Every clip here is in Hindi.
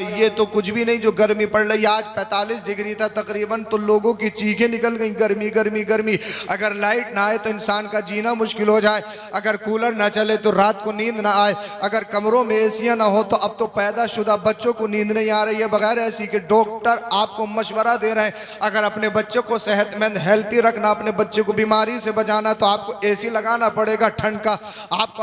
ये तो कुछ भी नहीं जो गर्मी पड़ रही। आज 45 डिग्री था तकरीबन, तो लोगों की चीखें निकल गई, गर्मी गर्मी गर्मी। अगर लाइट ना आए तो इंसान का जीना मुश्किल हो जाए, अगर कूलर ना चले तो रात को नींद ना आए, अगर कमरों में एसियां ना हो तो अब तो पैदाशुदा बच्चों को नींद नहीं आ रही है बगैर ऐसी कि डॉक्टर आपको मशवरा दे रहे हैं अगर अपने बच्चों को सेहतमंद हेल्थी रखना, अपने बच्चे को बीमारी से बचाना तो आपको एसी लगाना पड़ेगा ठंड का, आपको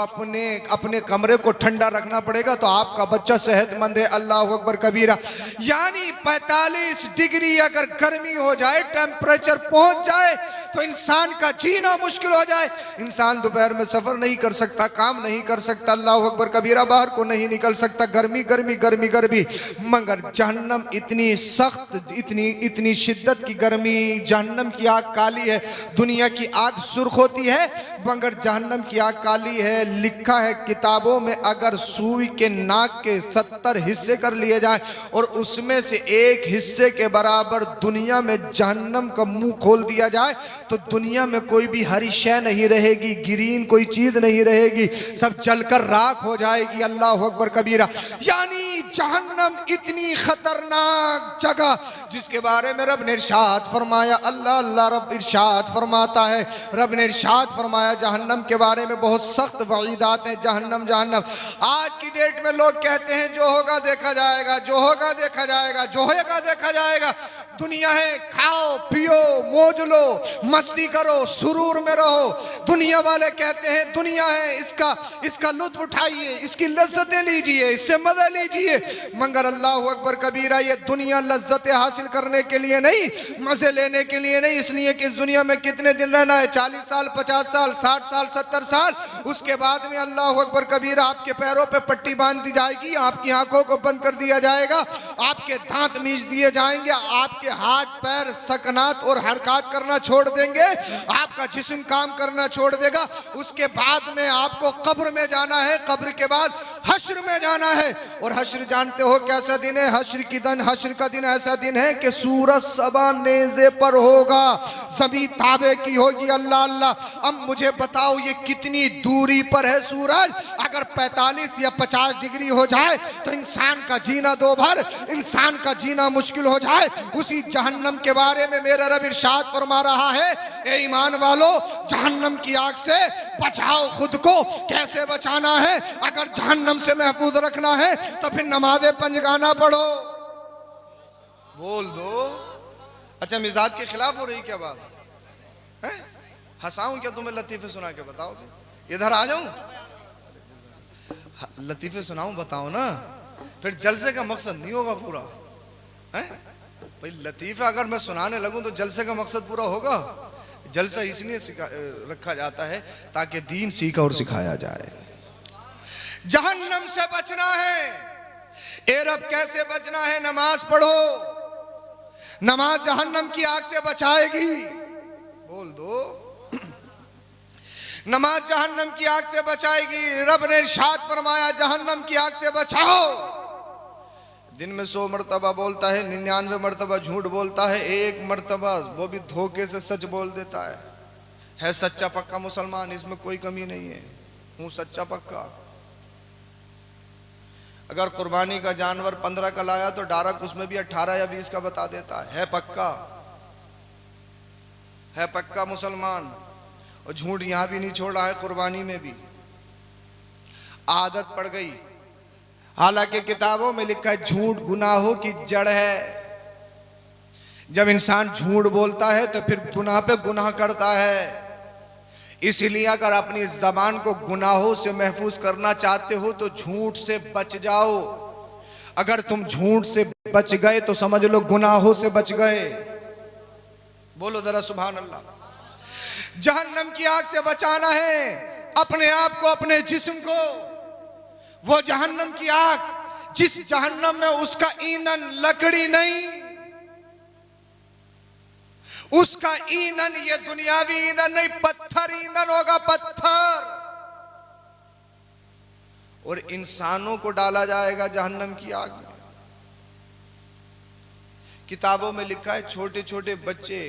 अपने कमरे को ठंडा रखना पड़ेगा तो आपका बच्चा सेहतमंद है। अल्लाह अकबर कबीरा। यानी 45 डिग्री अगर गर्मी हो जाए, टेम्परेचर पहुंच जाए तो इंसान का जीना मुश्किल हो जाए। इंसान दोपहर में सफर नहीं कर सकता, काम नहीं कर सकता, अल्लाह अकबर कबीरा, बाहर को नहीं निकल सकता, गर्मी गर्मी गर्मी गर्मी। मगर जहन्नम इतनी सख्त, इतनी शिद्दत की गर्मी, जहन्नम की आग काली है। दुनिया की आग सुर्ख होती है मगर जहन्नम की आग काली है। लिखा है किताबों में अगर सुई के नाक के 70 हिस्से कर लिए जाए और उसमें से एक हिस्से के बराबर दुनिया में जहन्नम का मुंह खोल दिया जाए तो दुनिया में कोई भी हरी शय नहीं रहेगी, ग्रीन कोई चीज नहीं रहेगी, सब जलकर राख हो जाएगी। अल्लाह अकबर कबीरा। यानी जहन्नम इतनी खतरनाक जगह जिसके बारे में रब ने इरशाद फरमाया, अल्लाह अल्लाह रब इरशाद फरमाता है, रब ने इरशाद फरमाया जहन्नम के बारे में बहुत सख्त वईदात हैं। जहन्नम जहन्नम। आज की डेट में लोग कहते हैं जो होगा देखा जाएगा, जो होगा देखा जाएगा, जो होगा देखा जाएगा। दुनिया है, खाओ पियो मौज लो, मस्ती करो, सुरूर में रहो। दुनिया वाले कहते हैं दुनिया है, इसका लुत्फ उठाइए, इसकी लज्जतें लीजिए, इससे मजा लीजिए। मगर अल्लाह अकबर कबीरा, ये दुनिया लज्जतें हासिल करने के लिए नहीं, मजे लेने के लिए नहीं। इसलिए कि इस दुनिया में कितने दिन रहना है, 40 साल, 50 साल, 60 साल, 70 साल। उसके बाद में अल्लाह अकबर कबीरा आपके पैरों पे पट्टी बांध दी जाएगी, आपकी आंखों को बंद कर दिया जाएगा, आपके दांत मीच दिए जाएंगे, आपके हाथ पैर सकनात और हरकत करना छोड़ देंगे, आपका जिस्म काम करना छोड़ देगा। उसके बाद में आपको कब्र में जाना है, कब्र के बाद हश्र में जाना है। और हश्र जानते हो कैसा दिन है? हश्र का दिन ऐसा दिन है कि सूरज सबा नेज़े पर होगा, सभी ताबे की होगी। अल्लाह अल्लाह। अब मुझे बताओ ये कितनी दूरी पर है सूरज? अगर 45 या 50 डिग्री हो जाए तो इंसान का जीना दो भर, इंसान का जीना मुश्किल हो जाए। उसी जहन्नम के बारे में मेरा रब इरशाद फरमा रहा है, ए ईमान वालो, जहन्नम की आग से बचाओ खुद को। कैसे बचाना है? अगर जहन्नम से महफूज रखना है तो फिर नमाज़े पंजगाना पढ़ो। बोल दो। अच्छा, मिजाज के खिलाफ हो रही क्या बात है? हंसाऊं क्या तुम्हें? लतीफे सुना के बताओ। इधर आ जाऊं, लतीफे सुनाऊं, बताओ ना। फिर जलसे का मकसद नहीं होगा पूरा है भाई। लतीफा अगर मैं सुनाने लगूं तो जलसे का मकसद पूरा होगा? जलसा इसलिए रखा जाता है ताकि दीन सीखा और सिखाया जाए। जहन्नम से बचना है। ए रब कैसे बचना है? नमाज पढ़ो। नमाज जहन्नम की आग से बचाएगी। बोल दो। नमाज जहन्नम की आग से बचाएगी। रब ने इरशाद फरमाया जहन्नम की आग से बचाओ। दिन में 100 मरतबा बोलता है, 99 मरतबा झूठ बोलता है, 1 मरतबा वो भी धोखे से सच बोल देता है सच्चा पक्का मुसलमान, इसमें कोई कमी नहीं है, हूँ सच्चा पक्का। अगर कुर्बानी का जानवर 15 का लाया तो डायरेक्ट उसमें भी 18 या 20 का बता देता है पक्का मुसलमान। और झूठ यहां भी नहीं छोड़ा है, कुर्बानी में भी आदत पड़ गई। हालांकि किताबों में लिखा है झूठ गुनाहों की जड़ है। जब इंसान झूठ बोलता है तो फिर गुनाह पे गुनाह करता है। इसलिए अगर अपनी ज़बान को गुनाहों से महफूज करना चाहते हो तो झूठ से बच जाओ। अगर तुम झूठ से बच गए तो समझ लो गुनाहों से बच गए। बोलो जरा सुभान अल्लाह। जहन्नम की आग से बचाना है अपने आप को, अपने जिस्म को। वो जहन्नम की आग जिस जहन्नम में उसका ईंधन लकड़ी नहीं, उसका ईंधन ये दुनियावी ईंधन नहीं, पत्थर ईंधन होगा, पत्थर। और इंसानों को डाला जाएगा जहन्नम की आग में। किताबों में लिखा है छोटे छोटे बच्चे,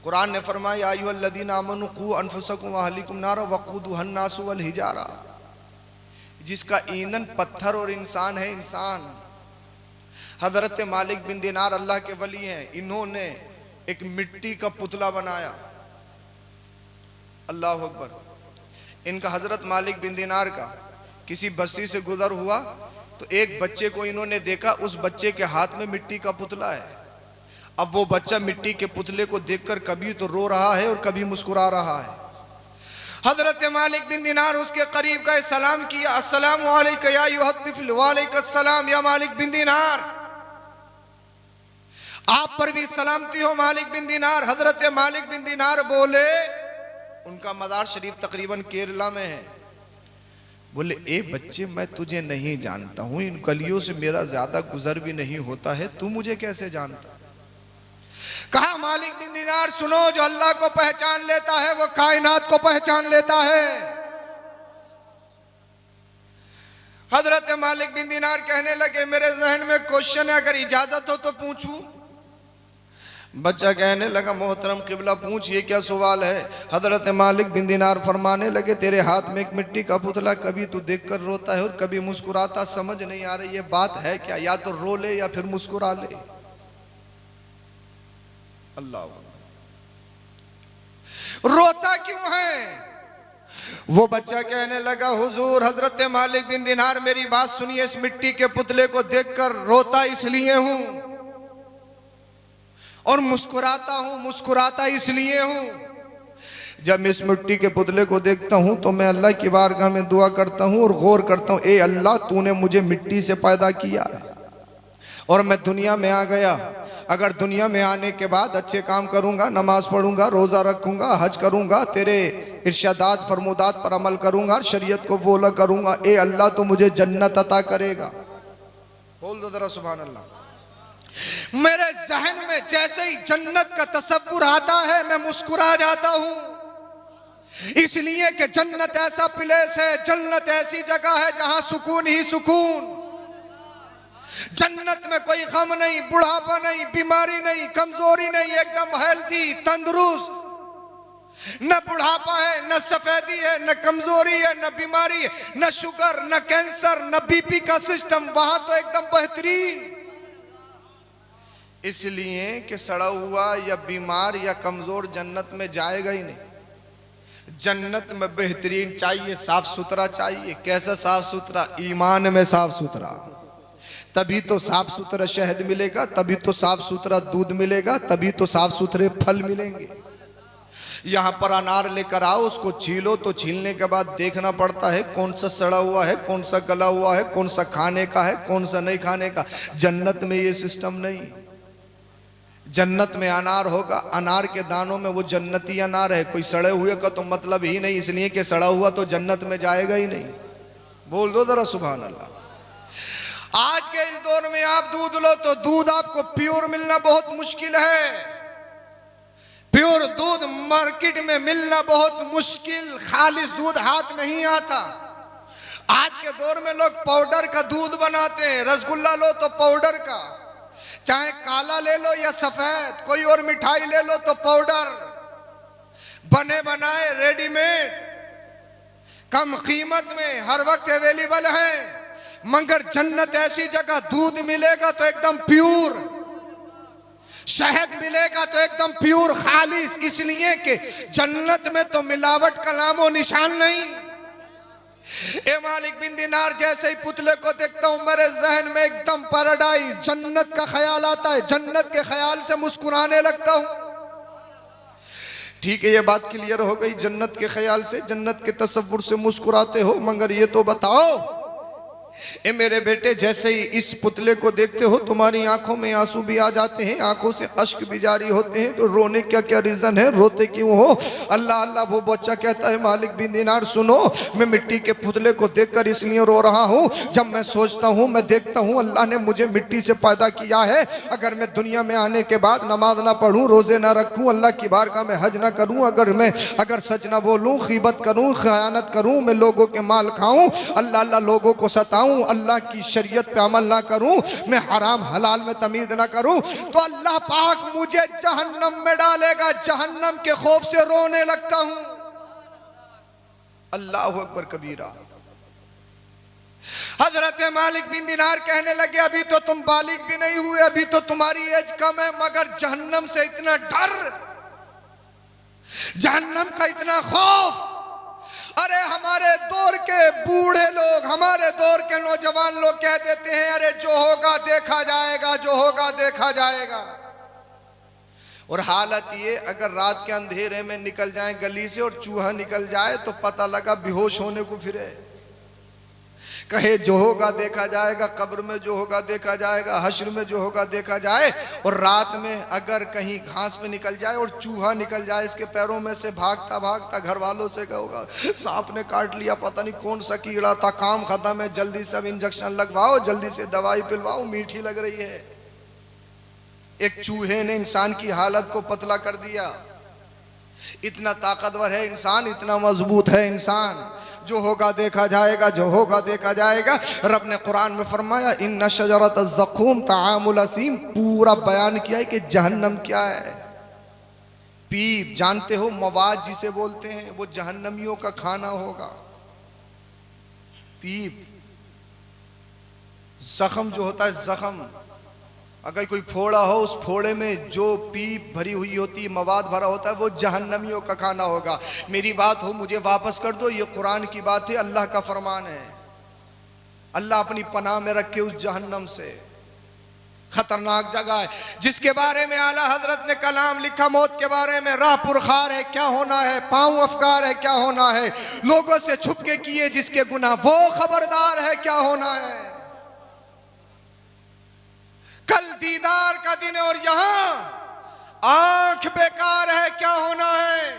कुरान ने फरमाया या अय्युहल्लज़ीना आमनू क़ू अनफुसकुम व अहलिकुम नारा वक़ूदुहन नासु वल हिजारा, जिसका ईंधन पत्थर और इंसान है। इंसान हजरत मालिक बिन दिनार अल्लाह के वली हैं, इन्होंने एक मिट्टी का पुतला बनाया। अल्लाह अकबर। इनका हजरत मालिक बिन दिनार का किसी बस्ती से गुजर हुआ तो एक बच्चे को इन्होंने देखा, उस बच्चे के हाथ में मिट्टी का पुतला है। अब वो बच्चा मिट्टी के पुतले को देखकर कभी तो रो रहा है और कभी मुस्कुरा रहा है। हजरत मालिक बिन दिनार उसके करीब गए, सलाम किया, अस्सलामु अलैका या अय्युहत तिफ़्ल, वालेकुम अस्सलाम या मालिक बिन दिनार, आप पर भी सलामती हो मालिक बिन दिनार। हजरत मालिक बिन दिनार बोले, उनका मज़ार शरीफ तकरीबन केरला में है, बोले ए बच्चे मैं तुझे नहीं जानता हूं, इन गलियों से मेरा ज्यादा गुजर भी नहीं होता है, तू मुझे कैसे जानता। कहा मालिक बिन दिनार सुनो, जो अल्लाह को पहचान लेता है वो कायनात को पहचान लेता है। हजरत मालिक बिन दिनार कहने लगे मेरे जहन में क्वेश्चन है, अगर इजाजत हो तो पूछूं। बच्चा कहने लगा मोहतरम किबला पूछ, ये क्या सवाल है। हजरत मालिक बिन दिनार फरमाने लगे तेरे हाथ में एक मिट्टी का पुतला, कभी तू देखकर रोता है और कभी मुस्कुराता, समझ नहीं आ रही ये बात है क्या, या तो रो ले या फिर मुस्कुरा ले। अल्लाह, रोता क्यों है। वो बच्चा कहने लगा हुजूर हजरत मालिक बिन दिनार मेरी बात सुनिए, इस मिट्टी के पुतले को देखकर रोता इसलिए हूं और मुस्कुराता इसलिए हूं, जब मैं इस मिट्टी के पुतले को देखता हूं तो मैं अल्लाह की बारगाह में दुआ करता हूं और गौर करता हूं, ए अल्लाह तूने मुझे मिट्टी से पैदा किया है और मैं दुनिया में आ गया, अगर दुनिया में आने के बाद अच्छे काम करूंगा, नमाज पढ़ूंगा, रोजा रखूंगा, हज करूंगा, तेरे इरशादात फरमुदात पर अमल करूंगा, शरीयत को फॉलो करूंगा, ए अल्लाह तो मुझे जन्नत अता करेगा। बोल दो जरा सुभान अल्लाह। मेरे जहन में जैसे ही जन्नत का तसव्वुर आता है मैं मुस्कुरा जाता हूं, इसलिए कि जन्नत ऐसा प्लेस है, जन्नत ऐसी जगह है जहां सुकून ही सुकून। जन्नत में कोई गम नहीं, बुढ़ापा नहीं, बीमारी नहीं, कमजोरी नहीं, एकदम हेल्थी तंदुरुस्त, न बुढ़ापा है, न सफेदी है, न कमजोरी है, न बीमारी है, न शुगर, न कैंसर, न बीपी का सिस्टम, वहां तो एकदम बेहतरीन। इसलिए कि सड़ा हुआ या बीमार या कमजोर जन्नत में जाएगा ही नहीं। जन्नत में बेहतरीन चाहिए, साफ सुथरा चाहिए। कैसा साफ सुथरा, ईमान में साफ सुथरा, तभी तो साफ सुथरा शहद मिलेगा, तभी तो साफ सुथरा दूध मिलेगा, तभी तो साफ सुथरे फल मिलेंगे। यहाँ पर अनार लेकर आओ, उसको छीलो तो छीलने के बाद देखना पड़ता है कौन सा सड़ा हुआ है, कौन सा गला हुआ है, कौन सा खाने का है, कौन सा नहीं खाने का। जन्नत में ये सिस्टम नहीं। जन्नत में अनार होगा, अनार के दानों में वो जन्नती अनार है, कोई सड़े हुए का तो मतलब ही नहीं, इसलिए कि सड़ा हुआ तो जन्नत में जाएगा ही नहीं। बोल दो जरा सुभान अल्लाह। आज के इस दौर में आप दूध लो तो दूध आपको प्योर मिलना बहुत मुश्किल है। प्योर दूध मार्केट में मिलना बहुत मुश्किल, खालिस दूध हाथ नहीं आता। आज के दौर में लोग पाउडर का दूध बनाते हैं। रसगुल्ला लो तो पाउडर का, चाहे काला ले लो या सफेद, कोई और मिठाई ले लो तो पाउडर, बने बनाए रेडीमेड, कम कीमत में हर वक्त अवेलेबल है। मगर जन्नत ऐसी जगह, दूध मिलेगा तो एकदम प्योर, शहद मिलेगा तो एकदम प्योर खालिस, इसलिए कि जन्नत में तो मिलावट का नामो निशान नहीं। ए मालिक बिन दिनार जैसे ही पुतले को देखता हूं मेरे जहन में एकदम पैराडाइज, जन्नत का ख्याल आता है, जन्नत के ख्याल से मुस्कुराने लगता हूं। ठीक है, ये बात क्लियर हो गई, जन्नत के ख्याल से, जन्नत के तसव्वुर से मुस्कुराते हो। मगर ये तो बताओ ए मेरे बेटे, जैसे ही इस पुतले को देखते हो तुम्हारी आंखों में आंसू भी आ जाते हैं, आंखों से अश्क भी जारी होते हैं, तो रोने क्या क्या रीजन है, रोते क्यों हो। अल्लाह अल्लाह। वो बच्चा कहता है मालिक बिन दिनार सुनो, मैं मिट्टी के पुतले को देखकर इसलिए रो रहा हूँ, जब मैं सोचता हूँ, मैं देखता हूँ अल्लाह ने मुझे मिट्टी से पैदा किया है, अगर मैं दुनिया में आने के बाद नमाज ना पढ़ूँ, रोजे ना रखूँ, अल्लाह की बारगाह में हज ना करूँ, अगर सच ना बोलूँ, खीबत करूँ, खयानत करूँ, मैं लोगों के माल खाऊँ, अल्लाह अल्लाह लोगों को सताऊँ, अल्लाह की शरीयत पे अमल ना करूं, मैं हराम हलाल में तमीज ना करूं, तो अल्लाह पाक मुझे जहन्नम में डालेगा। जहन्नम के खौफ से रोने लगता हूं। अल्लाह अकबर कबीरा। हजरत मालिक बिन दिनार कहने लगे अभी तो तुम बालिग भी नहीं हुए, अभी तो तुम्हारी एज कम है, मगर जहन्नम से इतना डर, जहन्नम का इतना खौफ। अरे हमारे दौर के बूढ़े लोग, हमारे दौर के नौजवान लोग कह देते हैं अरे जो होगा देखा जाएगा, जो होगा देखा जाएगा। और हालत ये, अगर रात के अंधेरे में निकल जाए गली से और चूहा निकल जाए तो पता लगा बेहोश होने को फिरे। कहे जो होगा देखा जाएगा, कब्र में जो होगा देखा जाएगा, हश्र में जो होगा देखा जाए। और रात में अगर कहीं घास पे निकल जाए और चूहा निकल जाए इसके पैरों में से भागता भागता, घर वालों से कहोगा सांप ने काट लिया, पता नहीं कौन सा कीड़ा था, काम खत्म है, जल्दी से अब इंजेक्शन लगवाओ, जल्दी से दवाई पिलवाओ, मीठी लग रही है। एक चूहे ने इंसान की हालत को पतला कर दिया। इतना ताकतवर है इंसान, इतना मजबूत है इंसान। जो होगा देखा जाएगा, जो होगा देखा जाएगा। रब ने कुरान में फरमाया इन्ना शजरत ज़क़ूम तामुल असीम, पूरा बयान किया है कि जहन्नम क्या है। पीप जानते हो, मवाद जिसे बोलते हैं, वो जहन्नमियों का खाना होगा। पीप, जख्म जो होता है, जख्म अगर कोई फोड़ा हो, उस फोड़े में जो पीप भरी हुई होती है, मवाद भरा होता है, वो जहन्नमियों का खाना होगा। मेरी बात हो मुझे वापस कर दो, ये कुरान की बात है, अल्लाह का फरमान है। अल्लाह अपनी पनाह में रखे उस जहन्नम से। खतरनाक जगह है जिसके बारे में आला हजरत ने कलाम लिखा, मौत के बारे में, राह पुरखार है क्या होना है, पांव अफकार है क्या होना है, लोगों से छुप के किए जिसके गुनाह वो खबरदार है क्या होना है। कल दीदार का दिन है और यहां आंख बेकार है क्या होना है,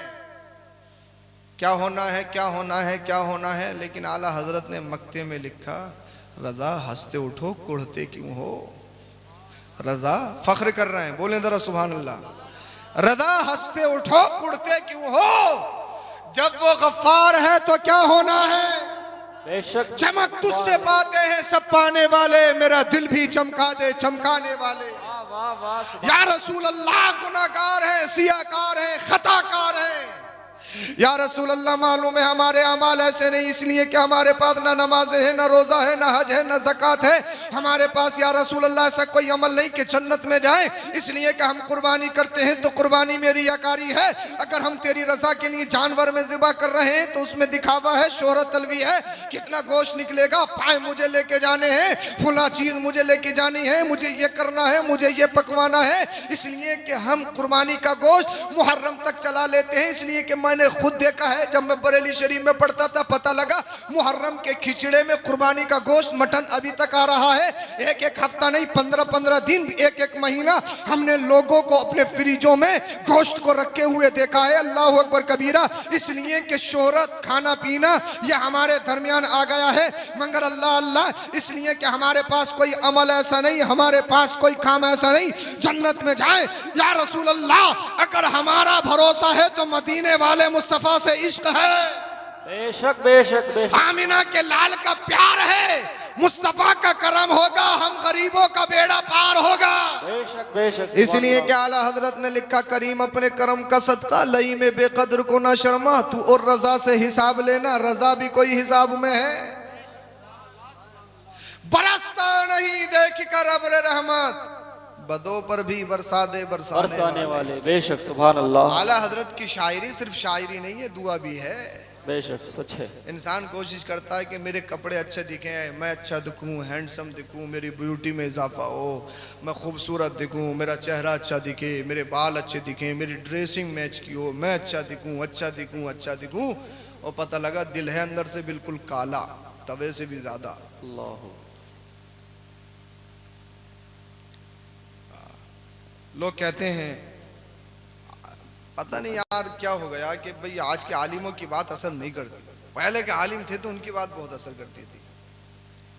क्या होना है, क्या होना है, क्या होना है। लेकिन आला हजरत ने मक्ते में लिखा, रजा हंसते उठो कुढ़ते क्यों हो। रजा फख्र कर रहे हैं, बोले जरा सुभान अल्लाह। रजा हंसते उठो कुढ़ते क्यों हो, जब वो गफ्फार है तो क्या होना है। बेशक चमक तुझसे पाते हैं सब पाने वाले, मेरा दिल भी चमका दे चमकाने वाले। या रसूल अल्लाह गुनाहगार है, सियाकार है, खताकार है। या रसूल अल्लाह मालूम है हमारे अमाल ऐसे नहीं, इसलिए कि हमारे पास ना नमाज है, ना रोजा है, ना हज है, ना ज़कात है। हमारे पास या रसूल अल्लाह ऐसा कोई अमल नहीं कि जन्नत में जाए, इसलिए कि हम कुर्बानी करते हैं तो कुर्बानी में रियाकारी है। अगर हम तेरी रजा के लिए जानवर में ज़िबा कर रहे हैं तो उसमें दिखावा है, शोहरत तलवी है, कितना गोश्त निकलेगा, पाए मुझे लेके जाने हैं, फुला चीज मुझे लेके जानी है, मुझे ये करना है, मुझे ये पकवाना है। इसलिए कि हम कुर्बानी का गोश्त मुहर्रम तक चला लेते हैं। इसलिए कि मैंने खुद देखा है, जब मैं बरेली शरीफ में पढ़ता था पता लगा मुहर्रम के खिचड़े में कुर्बानी का गोश्त मटन अभी तक आ रहा है। एक एक हफ्ता नहीं, 15-15 दिन, एक एक महीना हमने लोगों को अपने फ्रिजों में गोश्त को रखे हुए देखा है। अल्लाह अकबर कबीरा। इसलिए कि शोहरत, खाना पीना ये हमारे दरमियान आ गया है, मगर अल्लाह अल्लाह, इसलिए कि हमारे पास कोई अमल ऐसा नहीं, हमारे पास कोई काम ऐसा नहीं जन्नत में जाए। या रसूल अल्लाह, अगर हमारा भरोसा है तो मदीने वाले मुस्तफा से इश्क है। बेशक बेशक बेशक। आमिना के लाल का प्यार है, मुस्तफा का करम होगा, हम गरीबों का बेड़ा पार होगा। बेशक बेशक। इसलिए कि आला हजरत ने लिखा, करीम अपने करम का सदका लई में बेकदर को ना शर्मा, तू और रजा से हिसाब लेना, रजा भी कोई हिसाब में है। बरसता नहीं देख कर अब्र रहमत, बदों पर भी बरसा दे बरसाने वाले। बेशक सुभान अल्लाह। आला हजरत की शायरी सिर्फ शायरी नहीं है, दुआ भी है। बेशक सच है। इंसान कोशिश करता है कि मेरे कपड़े अच्छे दिखें, मैं अच्छा दिखूं, हैंडसम दिखूं, मेरी ब्यूटी में इजाफा हो, मैं खूबसूरत दिखूं, मेरा चेहरा अच्छा दिखे, मेरे बाल अच्छे दिखें, मेरी ड्रेसिंग मैच की हो, मैं अच्छा दिखूं, अच्छा दिखूं, अच्छा दिखूं। और पता लगा दिल है अंदर से बिल्कुल काला, तवे से भी ज्यादा। लोग कहते हैं पता नहीं यार क्या हो गया कि भाई आज के आलिमों की बात असर नहीं करती, पहले के आलिम थे तो उनकी बात बहुत असर करती थी।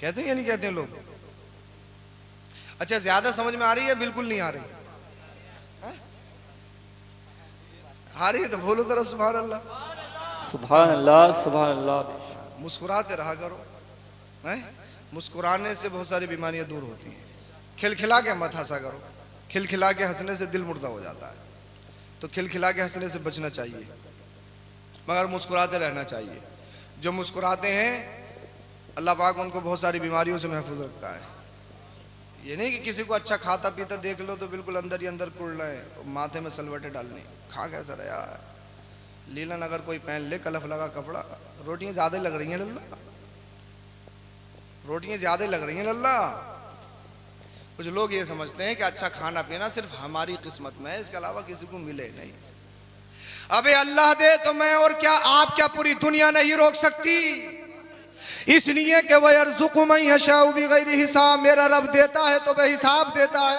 कहते हैं या नहीं कहते हैं लोग? अच्छा, ज्यादा समझ में आ रही है, बिल्कुल नहीं आ रही? आ रही है तो बोलो जरा सुभान अल्लाह। सुभान अल्लाह सुभान अल्लाह। मुस्कुराते रहा करो, मुस्कुराने से बहुत सारी बीमारियां दूर होती हैं। खिलखिला के मत हंसा करो, खिलखिला के हंसने से दिल मुर्दा हो जाता है, तो खिलखिला के हंसने से बचना चाहिए, मगर मुस्कुराते रहना चाहिए। जो मुस्कुराते हैं अल्लाह पाक उनको बहुत सारी बीमारियों से महफूज रखता है। ये नहीं कि किसी को अच्छा खाता पीता देख लो तो बिल्कुल अंदर ही अंदर कुड़ना है, माथे में सलवटें डालनी, खा कैसा रहा यार। लीलन अगर कोई पहन ले कलफ लगा कपड़ा, रोटियां ज्यादा लग रही हैं लल्ला, रोटियां ज्यादा लग रही हैं लल्ला। कुछ लोग ये समझते हैं कि अच्छा खाना पीना सिर्फ हमारी किस्मत में है, इसके अलावा किसी को मिले नहीं। अबे अल्लाह दे तो मैं और क्या आप क्या पूरी दुनिया नहीं रोक सकती, इसलिए कि वह यर्ज़ुक़ु मन यशाउ बिग़ैरि हिसाब, मेरा रब देता है तो बेहिसाब देता है,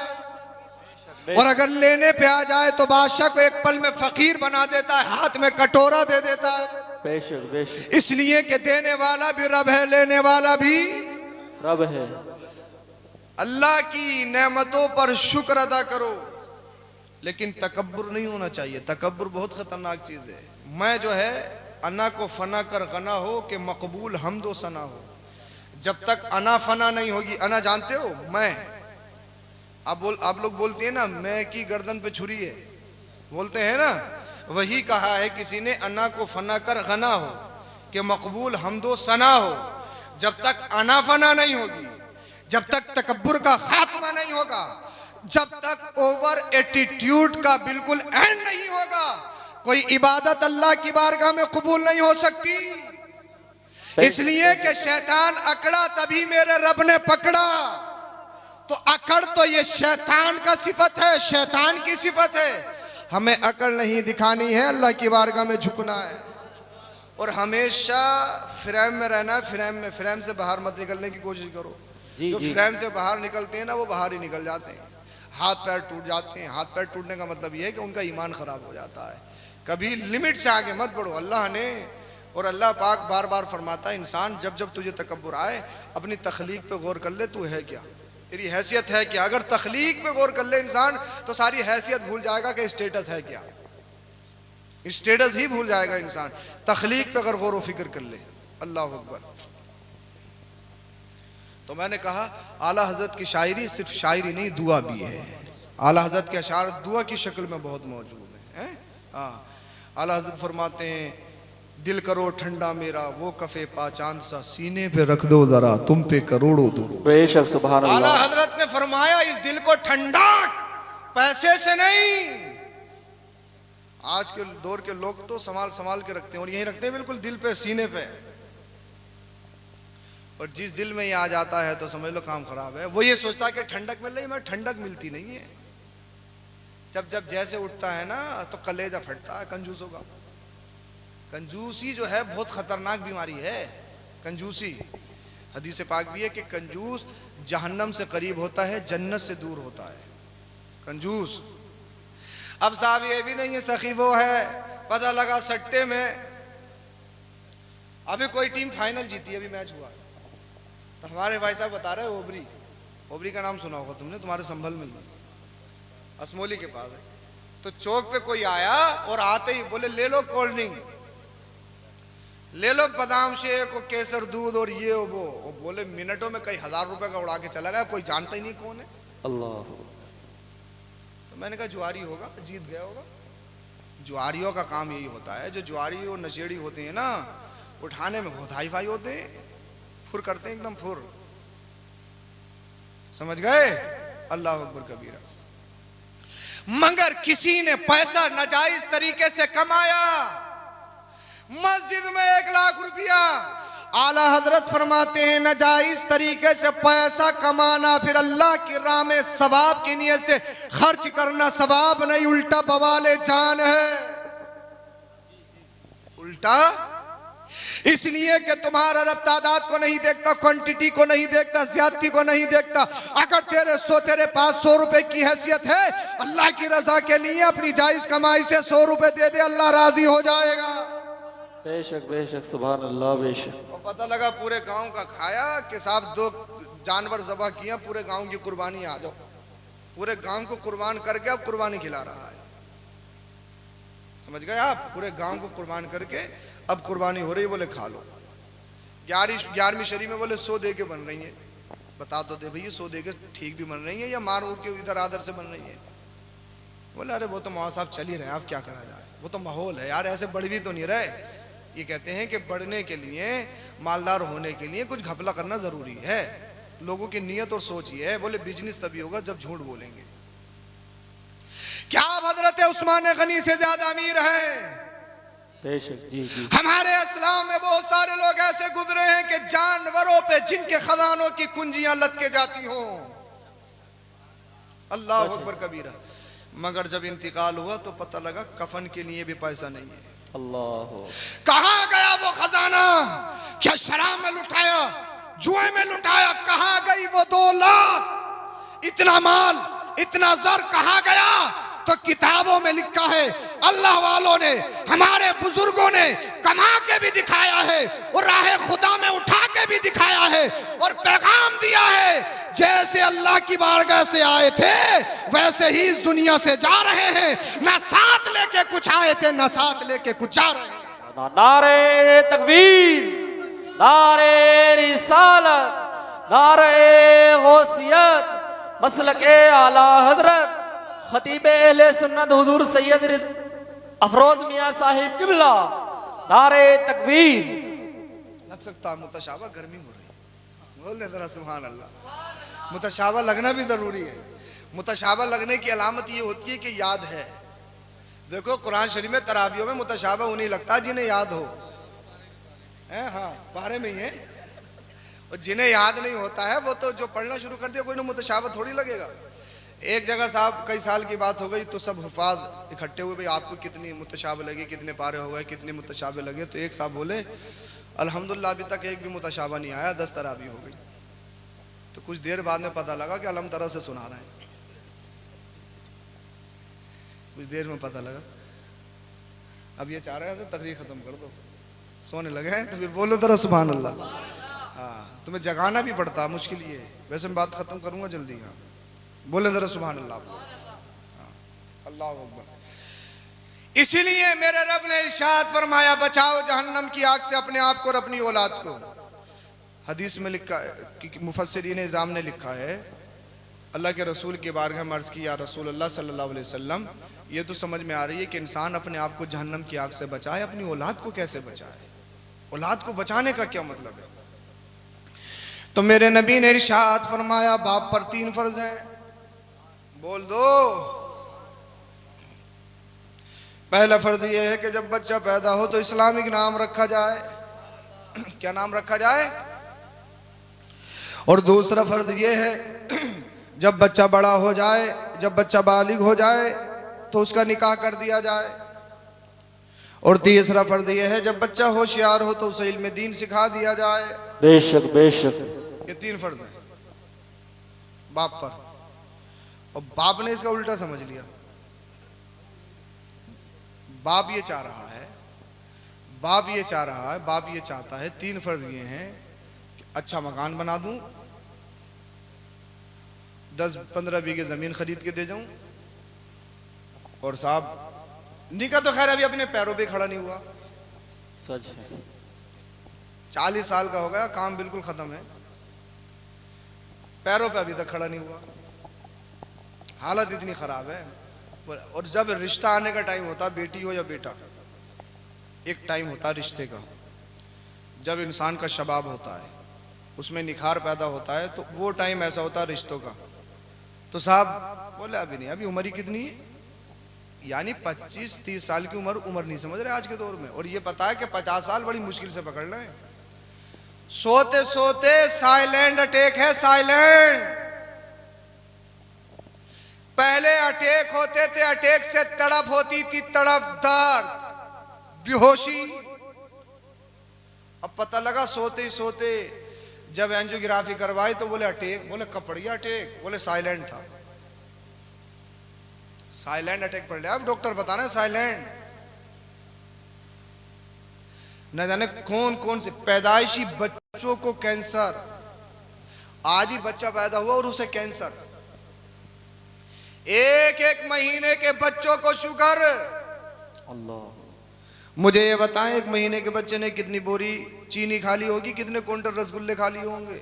और अगर लेने पे आ जाए तो बादशाह को एक पल में फकीर बना देता है, हाथ में कटोरा दे देता है। बेशक बेशक, इसलिए कि देने वाला भी रब है, लेने वाला भी रब है। अल्लाह की नेमतों पर शुक्र अदा करो, लेकिन तकब्बुर नहीं होना चाहिए। तकब्बुर बहुत खतरनाक चीज है। मैं जो है अना को फना कर गना हो कि मकबूल हमदो सना हो, जब तक अना फना नहीं होगी। अना जानते हो मैं, आप लोग बोलते हैं ना मैं की गर्दन पे छुरी है, बोलते हैं ना, वही कहा है किसी ने, अना को फना कर गना हो कि मकबूल हमदो सना हो। जब तक अना फना नहीं होगी, जब तक तकब्बुर का खात्मा नहीं होगा, जब तक ओवर एटीट्यूड का बिल्कुल एंड नहीं होगा, कोई इबादत अल्लाह की बारगाह में कबूल नहीं हो सकती। इसलिए कि शैतान अकड़ा तभी मेरे रब ने पकड़ा, तो अकड़ तो ये शैतान का सिफत है, शैतान की सिफत है। हमें अकड़ नहीं दिखानी है, अल्लाह की बारगाह में झुकना है और हमेशा फ्रेम में रहना है। फ्रेम से बाहर मत निकलने की कोशिश करो। जो फ्रेम से बाहर निकलते हैं ना वो बाहर ही निकल जाते हैं, हाथ पैर टूट जाते हैं। हाथ पैर टूटने का मतलब ये है कि उनका ईमान खराब हो जाता है। कभी लिमिट से आगे मत बढ़ो। अल्लाह ने और अल्लाह पाक बार बार फरमाता है, इंसान जब जब तुझे तकब्बुर आए अपनी तखलीक पे गौर कर ले, तू है क्या, तेरी हैसियत है क्या। अगर तखलीक पे गौर कर ले इंसान तो सारी हैसियत भूल जाएगा कि स्टेटस है क्या, स्टेटस ही भूल जाएगा इंसान। तखलीक पे अगर गौर व फिक्र कर ले। अल्लाह अकबर। तो मैंने कहा आला हजरत की शायरी सिर्फ शायरी नहीं, दुआ भी है। आला हजरत के अशार दुआ की शक्ल में बहुत मौजूद हैं। हाँ, आला हजरत फरमाते हैं, दिल करो ठंडा मेरा वो कफे पाचांद सा, सीने पे रख दो जरा तुम पे करोड़ों दुरूद। बेशक सुभान अल्लाह। आला हजरत ने फरमाया इस दिल को ठंडा पैसे से नहीं। आज के दौर के लोग तो संभाल संभाल के रखते हैं, और यही रखते हैं बिल्कुल दिल पे, सीने पे। और जिस दिल में ये आ जाता है तो समझ लो काम खराब है। वो ये सोचता है कि ठंडक मिल रही है, मैं ठंडक मिलती नहीं है। जब जब जैसे उठता है ना तो कलेजा फटता है कंजूसों का। कंजूसी जो है बहुत खतरनाक बीमारी है। कंजूसी, हदीस पाक भी है कि कंजूस जहन्नम से करीब होता है, जन्नत से दूर होता है कंजूस। अब साहब ये भी नहीं है सखी वो है, पता लगा सट्टे में अभी कोई टीम फाइनल जीती, अभी मैच हुआ तो हमारे भाई साहब बता रहे ओबरी, ओबरी का नाम सुना होगा तुमने, तुम्हारे संभल में असमोली के पास है। तो चौक पे कोई आया और आते ही बोले ले लो कोल्ड ड्रिंक, ले लो बादाम शेक और केसर दूध और ये वो बोले मिनटों में कई हजार रुपए का उड़ा के चला गया, कोई जानता ही नहीं कौन है। अल्लाह। तो मैंने कहा जुआरी होगा, जीत गया होगा। जुआरियों का काम यही होता है, जो जुआरी और नशेड़ी होते हैं ना, उठाने में बहुत हाई फाई होते हैं, फुर करते हैं एकदम फुर। समझ गए? अल्लाह अकबर कबीरा। मगर किसी ने पैसा नाजायज तरीके से कमाया, मस्जिद में 1 लाख रुपया। आला हजरत फरमाते हैं नाजायज तरीके से पैसा कमाना फिर अल्लाह की राह में सवाब की नियत से खर्च करना सवाब नहीं, उल्टा बवाले जान है। उल्टा इसलिए कि तुम्हारा रब तादाद को नहीं देखता, क्वांटिटी को नहीं देखता, ज्यादती को नहीं देखता। अगर तेरे पास 100 रुपए की हैसियत है, अल्लाह की रजा के लिए अपनी जायज कमाई से 100 रुपए दे दे, अल्लाह राजी हो जाएगा। बेशक बेशक सुभान अल्लाह। बेशक। और पता लगा पूरे गांव का खाया कि साहब 2 जानवर ज़बह किया, पूरे गांव की कुर्बानी, आ जाओ। पूरे गांव को कुर्बान करके अब कुर्बानी खिला रहा है। समझ गए आप? पूरे गांव को कुर्बान करके अब कुर्बानी हो रही, बोले खा लो। 11वीं शरी में बोले 100 दे के बन रही है। बता तो दे भैया 100 दे के ठीक भी बन रही है या मार उड़ के इधर आदर से बन रही है? बोले अरे वो तो मौला साहब चल ही रहे, आप क्या करा जाए, वो तो माहौल है यार, ऐसे बढ़ भी तो नहीं रहे। ये कहते हैं कि बढ़ने के लिए मालदार होने के लिए कुछ घपला करना जरूरी है। लोगों की नीयत और सोच ये है। बोले बिजनेस तभी होगा जब झूठ बोलेंगे। क्या आप हजरत उस्मान गनी से ज्यादा अमीर हैं? बेशक जी जी। हमारे इस्लाम में बहुत सारे लोग ऐसे गुजरे हैं कि जानवरों पे जिनके खजानों की कुंजियां लटके जाती हों। अल्लाह अकबर कबीरा। मगर जब इंतकाल हुआ तो पता लगा कफन के लिए भी पैसा नहीं है। अल्लाह। कहां गया वो खजाना? क्या शराब में लुटाया, जुए में लुटाया? कहां गई वो 2 लाख? इतना माल, इतना जर कहां गया? तो किताबों में लिखा है, अल्लाह वालों ने, हमारे बुजुर्गों ने कमा के भी दिखाया है और राह खुदा में उठा के भी दिखाया है और पैगाम दिया है जैसे अल्लाह की बारगाह से आए थे वैसे ही इस दुनिया से जा रहे हैं। ना साथ लेके कुछ आए थे, ना साथ लेके कुछ जा रहे हैं। नारे तकबीर, नारे रिसालत, नारे गौसियत, मसलके आला हजरत खतीब अहले सुन्नत हुजूर सैयद अफरोज मियां साहिब किबला। नारे तकबीर। लग सकता मुतशाबा, गर्मी हो रही, बोल दे जरा सुभान अल्लाह। मुतशाबा लगना भी जरूरी है। मुतशाबा लगने की अलामत ये होती है कि याद है। देखो कुरान शरीफ में तरावियों में मुतशाबा उन्हें लगता है जिन्हें याद हो है। हाँ, बारे में ही है। और जिन्हें याद नहीं होता है वो तो जो पढ़ना शुरू कर दिया कोई ना मुतशाबा थोड़ी लगेगा। एक जगह साहब कई साल की बात हो गई तो सब हुफाज इकट्ठे हुए, भाई आपको कितनी मुतशाबे लगे, कितने पारे हो गए, कितने मुतशाबे लगे? तो एक साहब बोले अल्हम्दुलिल्लाह अभी तक एक भी मुतशाबा नहीं आया, 10 तरावी हो गई। तो कुछ देर बाद में पता लगा कि अलम तरह से सुना रहे हैं। कुछ देर में पता लगा अब ये चाह रहे हैं तकरीर खत्म कर दो, सोने लगे हैं। तो फिर बोलो तरह सुभान अल्लाह। हाँ, तुम्हें जगाना भी पड़ता, मुश्किल ये है। वैसे मैं बात खत्म करूंगा जल्दी। हाँ, बोले जरा सुभान अल्लाह। अल्लाह अकबर। इसीलिए मेरे रब ने इरशाद फरमाया, बचाओ जहन्नम की आग से अपने आप को और अपनी औलाद को। हदीस में लिखा कि मुफस्सिरीन इज़ाम ने लिखा है, अल्लाह के रसूल के बारगाह में अर्ज़ की, या रसूल अल्लाह सल्लल्लाहु अलैहि वसल्लम, ये तो समझ में आ रही है कि इंसान अपने आप को जहन्नम की आग से बचाए, अपनी औलाद को कैसे बचाए? औलाद को बचाने का क्या मतलब है? तो मेरे नबी ने इरशाद फरमाया, बाप पर 3 फर्ज हैं। बोल दो। पहला फर्ज यह है कि जब बच्चा पैदा हो तो इस्लामिक नाम रखा जाए। क्या नाम रखा जाए? और दूसरा फर्ज यह है जब बच्चा बड़ा हो जाए, जब बच्चा बालिग हो जाए तो उसका निकाह कर दिया जाए। और तीसरा फर्ज यह है जब बच्चा होशियार हो तो उसे इल्म दीन सिखा दिया जाए। बेशक बेशक। ये 3 फर्ज हैं बाप पर। और बाप ने इसका उल्टा समझ लिया। बाप ये चाह रहा है, बाप ये चाह रहा है, बाप ये चाहता है, 3 फर्ज ये हैं कि अच्छा मकान बना दूं, 10-15 बीघे जमीन खरीद के दे जाऊं, और साहब निकाह तो खैर अभी अपने पैरों पे खड़ा नहीं हुआ, सच है। 40 साल का हो गया, काम बिल्कुल खत्म है, पैरों पे अभी तक खड़ा नहीं हुआ, हालत इतनी खराब है। और जब रिश्ता आने का टाइम होता, बेटी हो या बेटा, एक टाइम होता रिश्ते का, जब इंसान का शबाब होता है, उसमें निखार पैदा होता है, तो वो टाइम ऐसा होता है रिश्तों का। तो साहब बोले अभी नहीं, अभी उम्र ही कितनी है, यानी 25-30 साल की उम्र नहीं समझ रहे आज के दौर में। और ये पता है कि 50 साल बड़ी मुश्किल से पकड़ रहे हैं। सोते सोते साइलेंट अटैक है, साइलेंट। पहले अटैक होते थे, अटैक से तड़प होती थी, तड़प, दर्द, बेहोशी। अब पता लगा सोते ही सोते जब एंजियोग्राफी करवाई तो बोले अटैक, बोले कपड़िया अटैक, बोले साइलेंट था, साइलेंट अटैक पड़ गया। अब डॉक्टर बता रहे हैं साइलेंट। न जाने कौन कौन से पैदाइशी बच्चों को कैंसर, आज ही बच्चा पैदा हुआ और उसे कैंसर, एक महीने के बच्चों को शुगर। अल्लाह। मुझे ये बताएं, 1 महीने के बच्चे ने कितनी बोरी चीनी खा ली होगी, कितने क्विंटल रसगुल्ले खा लिए होंगे?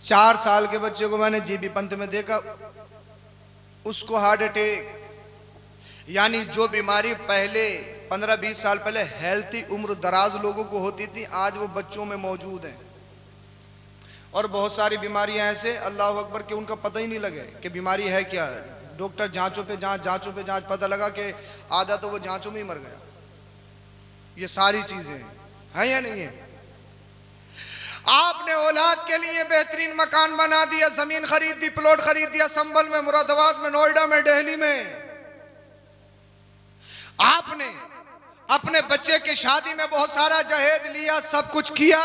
4 साल के बच्चे को मैंने जीबी पंत में देखा, उसको हार्ट अटैक, यानी जो बीमारी पहले 15-20 साल पहले हेल्थी उम्र दराज लोगों को होती थी, आज वो बच्चों में मौजूद हैं। और बहुत सारी बीमारियां ऐसे, अल्लाह अकबर, के उनका पता ही नहीं लगे कि बीमारी है क्या। डॉक्टर जांचों पे जांच, पता लगा कि आधा तो वो जांचों में ही मर गया। ये सारी चीजें हैं या नहीं है? आपने औलाद के लिए बेहतरीन मकान बना दिया, जमीन खरीद दी, प्लॉट खरीद दिया, संभल में, मुरादाबाद में, नोएडा में, दिल्ली में। आपने अपने बच्चे की शादी में बहुत सारा जहेज लिया, सब कुछ किया,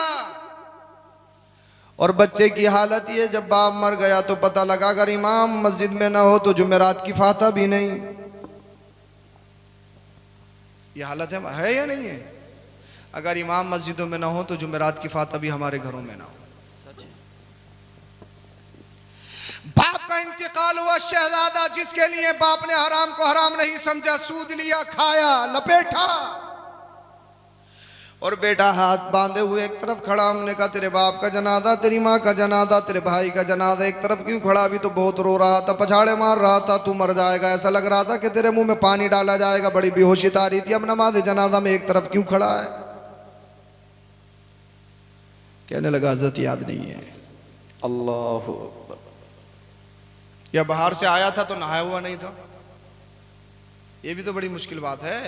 और बच्चे की हालत ये, जब बाप मर गया तो पता लगा अगर इमाम मस्जिद में ना हो तो जुमेरात की फाता भी नहीं। ये हालत है या नहीं है? अगर इमाम मस्जिदों में ना हो तो जुमेरात की फाता भी हमारे घरों में ना हो। बाप का इंतकाल हुआ, शहजादा जिसके लिए बाप ने हराम को हराम नहीं समझा, सूद लिया, खाया, लपेटा, और बेटा हाथ बांधे हुए एक तरफ खड़ा। हमने कहा तेरे बाप का जनाजा, तेरी माँ का जनाजा, तेरे भाई का जनाजा एक तरफ क्यों खड़ा? अभी तो बहुत रो रहा था, पछाड़े मार रहा था, तू मर जाएगा, ऐसा लग रहा था कि तेरे मुंह में पानी डाला जाएगा, बड़ी बेहोशी आ रही थी। अब नमाज जनाजा में एक तरफ क्यों खड़ा है? कहने लगा हजरत याद नहीं है। अल्लाहु अकबर। या बाहर से आया था तो नहाया हुआ नहीं था? ये भी तो बड़ी मुश्किल बात है।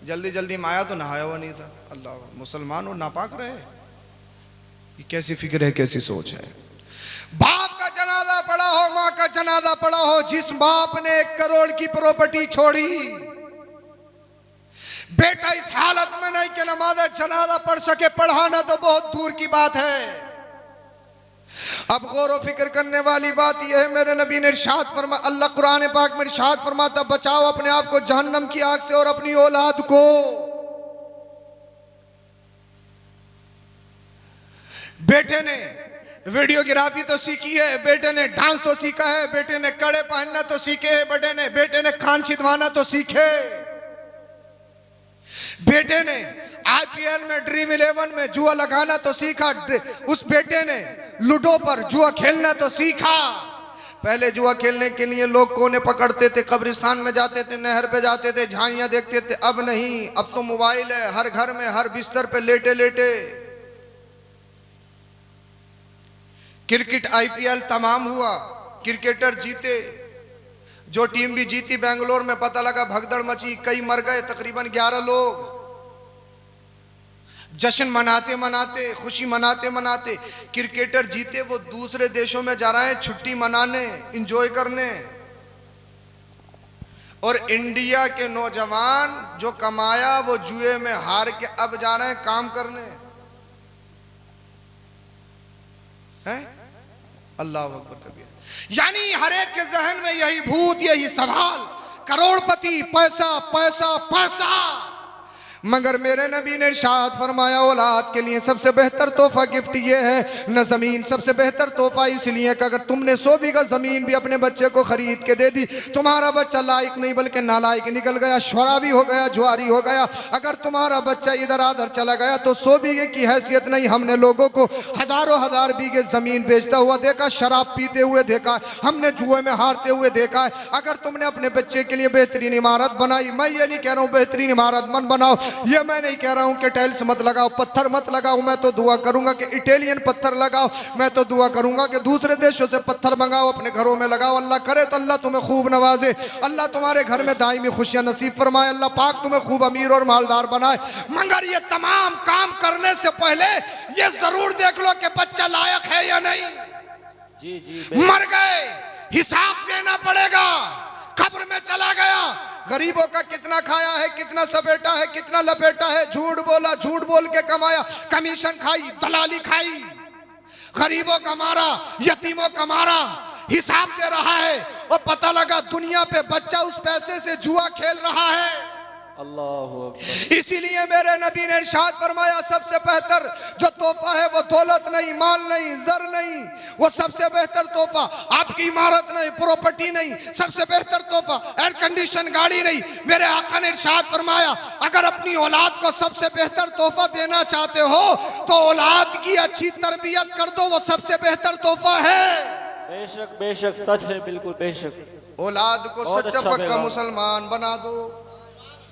जल्दी जल्दी में आया तो नहाया हुआ नहीं था। अल्लाह, मुसलमान और नापाक रहे। ये कैसी फिक्र है, कैसी सोच है? बाप का जनाजा पड़ा हो, माँ का जनाजा पड़ा हो, जिस बाप ने 1 करोड़ की प्रॉपर्टी छोड़ी, बेटा इस हालत में नहीं कि नमाज जनाजा पढ़ सके, पढ़ाना तो बहुत दूर की बात है। अब गौर व फिक्र करने वाली बात यह है, मेरे नबी ने इरशाद फरमा, अल्लाह कुरान पाक में इरशाद फरमाता, बचाओ अपने आप को जहन्नम की आग से और अपनी औलाद को। बेटे ने वीडियोग्राफी तो सीखी है, बेटे ने डांस तो सीखा है, बेटे ने कड़े पहनना तो सीखे है, बेटे ने खान छिदवाना तो सीखे, बेटे ने आईपीएल में, ड्रीम 11 में जुआ लगाना तो सीखा, उस बेटे ने लूडो पर जुआ खेलना तो सीखा। पहले जुआ खेलने के लिए लोग कोने पकड़ते थे, कब्रिस्तान में जाते थे, नहर पे जाते थे, झाड़ियां देखते थे। अब नहीं, अब तो मोबाइल है हर घर में, हर बिस्तर पे लेटे लेटे। क्रिकेट आईपीएल तमाम हुआ, क्रिकेटर जीते, जो टीम भी जीती, बेंगलोर में पता लगा भगदड़ मची, कई मर गए, तकरीबन 11 लोग। जश्न मनाते मनाते, खुशी मनाते मनाते, क्रिकेटर जीते, वो दूसरे देशों में जा रहे हैं छुट्टी मनाने, एंजॉय करने, और इंडिया के नौजवान जो कमाया वो जुए में हार के अब जा रहे हैं काम करने हैं। अल्लाह अकबर कबीर। यानी हर एक के जहन में यही भूत, यही सवाल, करोड़पति, पैसा पैसा पैसा। मगर मेरे नबी ने इरशाद फरमाया, औलाद के लिए सबसे बेहतर तोहफा गिफ्ट ये है, न जमीन सबसे बेहतर तोहफा इसलिए कि अगर तुमने 100 बीघा जमीन भी अपने बच्चे को खरीद के दे दी, तुम्हारा बच्चा लायक नहीं बल्कि नालायक निकल गया, शराबी हो गया, जुआरी हो गया। अगर तुम्हारा बच्चा इधर आधर चला गया तो 100 बीघे की हैसियत नहीं। हमने लोगों को हजारों हजार बीघे जमीन बेचता हुआ देखा, शराब पीते हुए देखा, हमने जुए में हारते हुए देखा है। अगर तुमने अपने बच्चे के लिए बेहतरीन इमारत बनाई, मैं ये नहीं कह रहा हूँ बेहतरीन इमारत मत बनाओ, ये मैं नहीं कह रहा हूं कि टाइल्स मत लगाओ, पत्थर मत लगाओ, मैं तो दुआ करूंगा कि इटालियन पत्थर लगाओ, मैं तो दुआ करूंगा कि दूसरे देशों से पत्थर मंगाओ, अपने घरों में लगाओ। अल्लाह करे तो अल्लाह तुम्हें खूब नवाजे, अल्लाह तुम्हारे घर में दायमी खुशियां नसीब फरमाए, अल्लाह पाक तुम्हें खूब अमीर और मालदार बनाए। मगर ये तमाम काम करने से पहले ये जरूर देख लो कि बच्चा लायक है या नहीं। जी जी, मर गए, हिसाब देना पड़ेगा। कब्र में चला गया, गरीबों का कितना खाया है, कितना सपेटा है, कितना लपेटा है, झूठ बोला, झूठ बोल के कमाया, कमीशन खाई, दलाली खाई, गरीबों का मारा, यतीमों का मारा, हिसाब दे रहा है, और पता लगा दुनिया पे बच्चा उस पैसे से जुआ खेल रहा है। अल्लाहु अकबर। इसीलिए मेरे नबी ने इरशाद फरमाया, सबसे बेहतर जो तोहफा है वो दौलत नहीं, माल नहीं, जर नहीं, वो सबसे बेहतर तोहफा आपकी इमारत नहीं, प्रॉपर्टी नहीं, सबसे बेहतर तोहफा एयर कंडीशन गाड़ी नहीं। मेरे आका ने इरशाद फरमाया, अगर अपनी औलाद को सबसे बेहतर तोहफा देना चाहते हो तो औलाद की अच्छी तरबियत कर दो, वो सबसे बेहतर तोहफा है। बेशक बेशक, सच है, बिल्कुल बेशक। औलाद को सच्चा पक्का मुसलमान बना दो।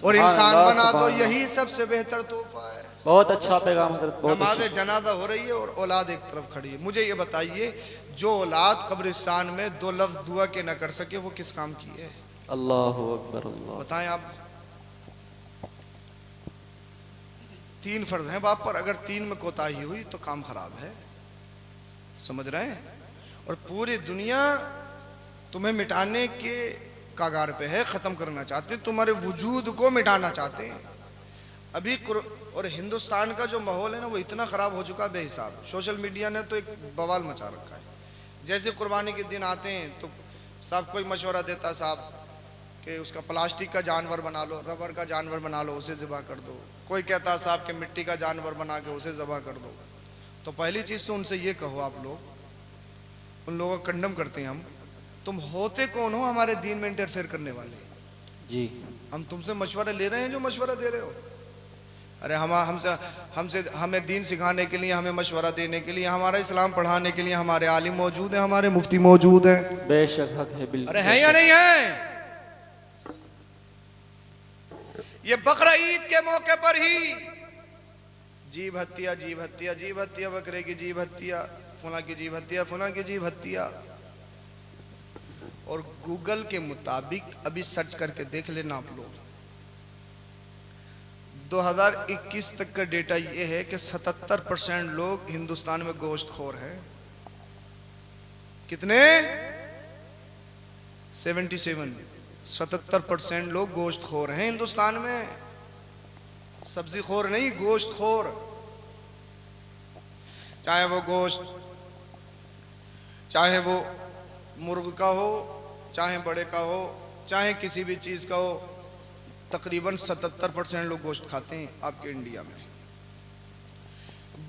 और इंसान सुभान बना अल्लाह, दो, सुभान यही सबसे बेहतर तोहफा है। बहुत अच्छा पैगाम हजरत, बहुत नमाज अच्छा। जनाजा हो रही है और औलाद एक तरफ खड़ी है। मुझे ये बताइए, जो औलाद कब्रिस्तान में दो लफ्ज दुआ के न कर सके, वो किस काम की है? अल्लाह अकबर, अल्लाह। बताएं आप। 3 फर्ज हैं बाप पर, अगर 3 में कोताही हुई तो काम खराब है, समझ रहे हैं? और पूरी दुनिया तुम्हें मिटाने के कागार पे है, खत्म करना चाहते हैं, तुम्हारे वजूद को मिटाना चाहते हैं अभी। और हिंदुस्तान का जो माहौल है ना, वो इतना खराब हो चुका है बेहिसाब। सोशल मीडिया ने तो एक बवाल मचा रखा है। जैसे कुर्बानी के दिन आते हैं तो साहब कोई मशवरा देता है साहब कि उसका प्लास्टिक का जानवर बना लो, रबर का जानवर बना लो, उसे ज़िबा कर दो। कोई कहता है साहब कि मिट्टी का जानवर बना के उसे ज़िबा कर दो। तो पहली चीज़ तो उनसे ये कहो, आप लोग उन लोगों को कंडम करते हैं हम, तुम होते कौन हो हमारे दीन में इंटरफेयर करने वाले? जी, हम तुमसे मशवरा ले रहे हैं, जो मशवरा दे रहे हो। अरे हमें दीन सिखाने के लिए, हमें मशवरा देने के लिए, हमारा इस्लाम पढ़ाने के लिए हमारे आलिम मौजूद हैं, हमारे मुफ्ती मौजूद हैं। बेशक हक है, बिल्कुल। अरे हैं या नहीं है? ये बकरा ईद के मौके पर ही जीव हत्या, जीव हत्या, जीव हत्या, बकरे की जीव हत्या, फुला की जीव हत्या, फुला की जीव हत्या। और गूगल के मुताबिक अभी सर्च करके देख लेना आप लोग, 2021 तक का डेटा ये है कि 77% लोग हिंदुस्तान में गोश्तखोर हैं। कितने? 77% लोग गोश्तखोर हैं हिंदुस्तान में। सब्जी खोर नहीं, गोश्तखोर। चाहे वो गोश्त, चाहे वो मुर्ग का हो, चाहे बड़े का हो, चाहे किसी भी चीज का हो, तकरीबन 77% लोग गोश्त खाते हैं आपके इंडिया में।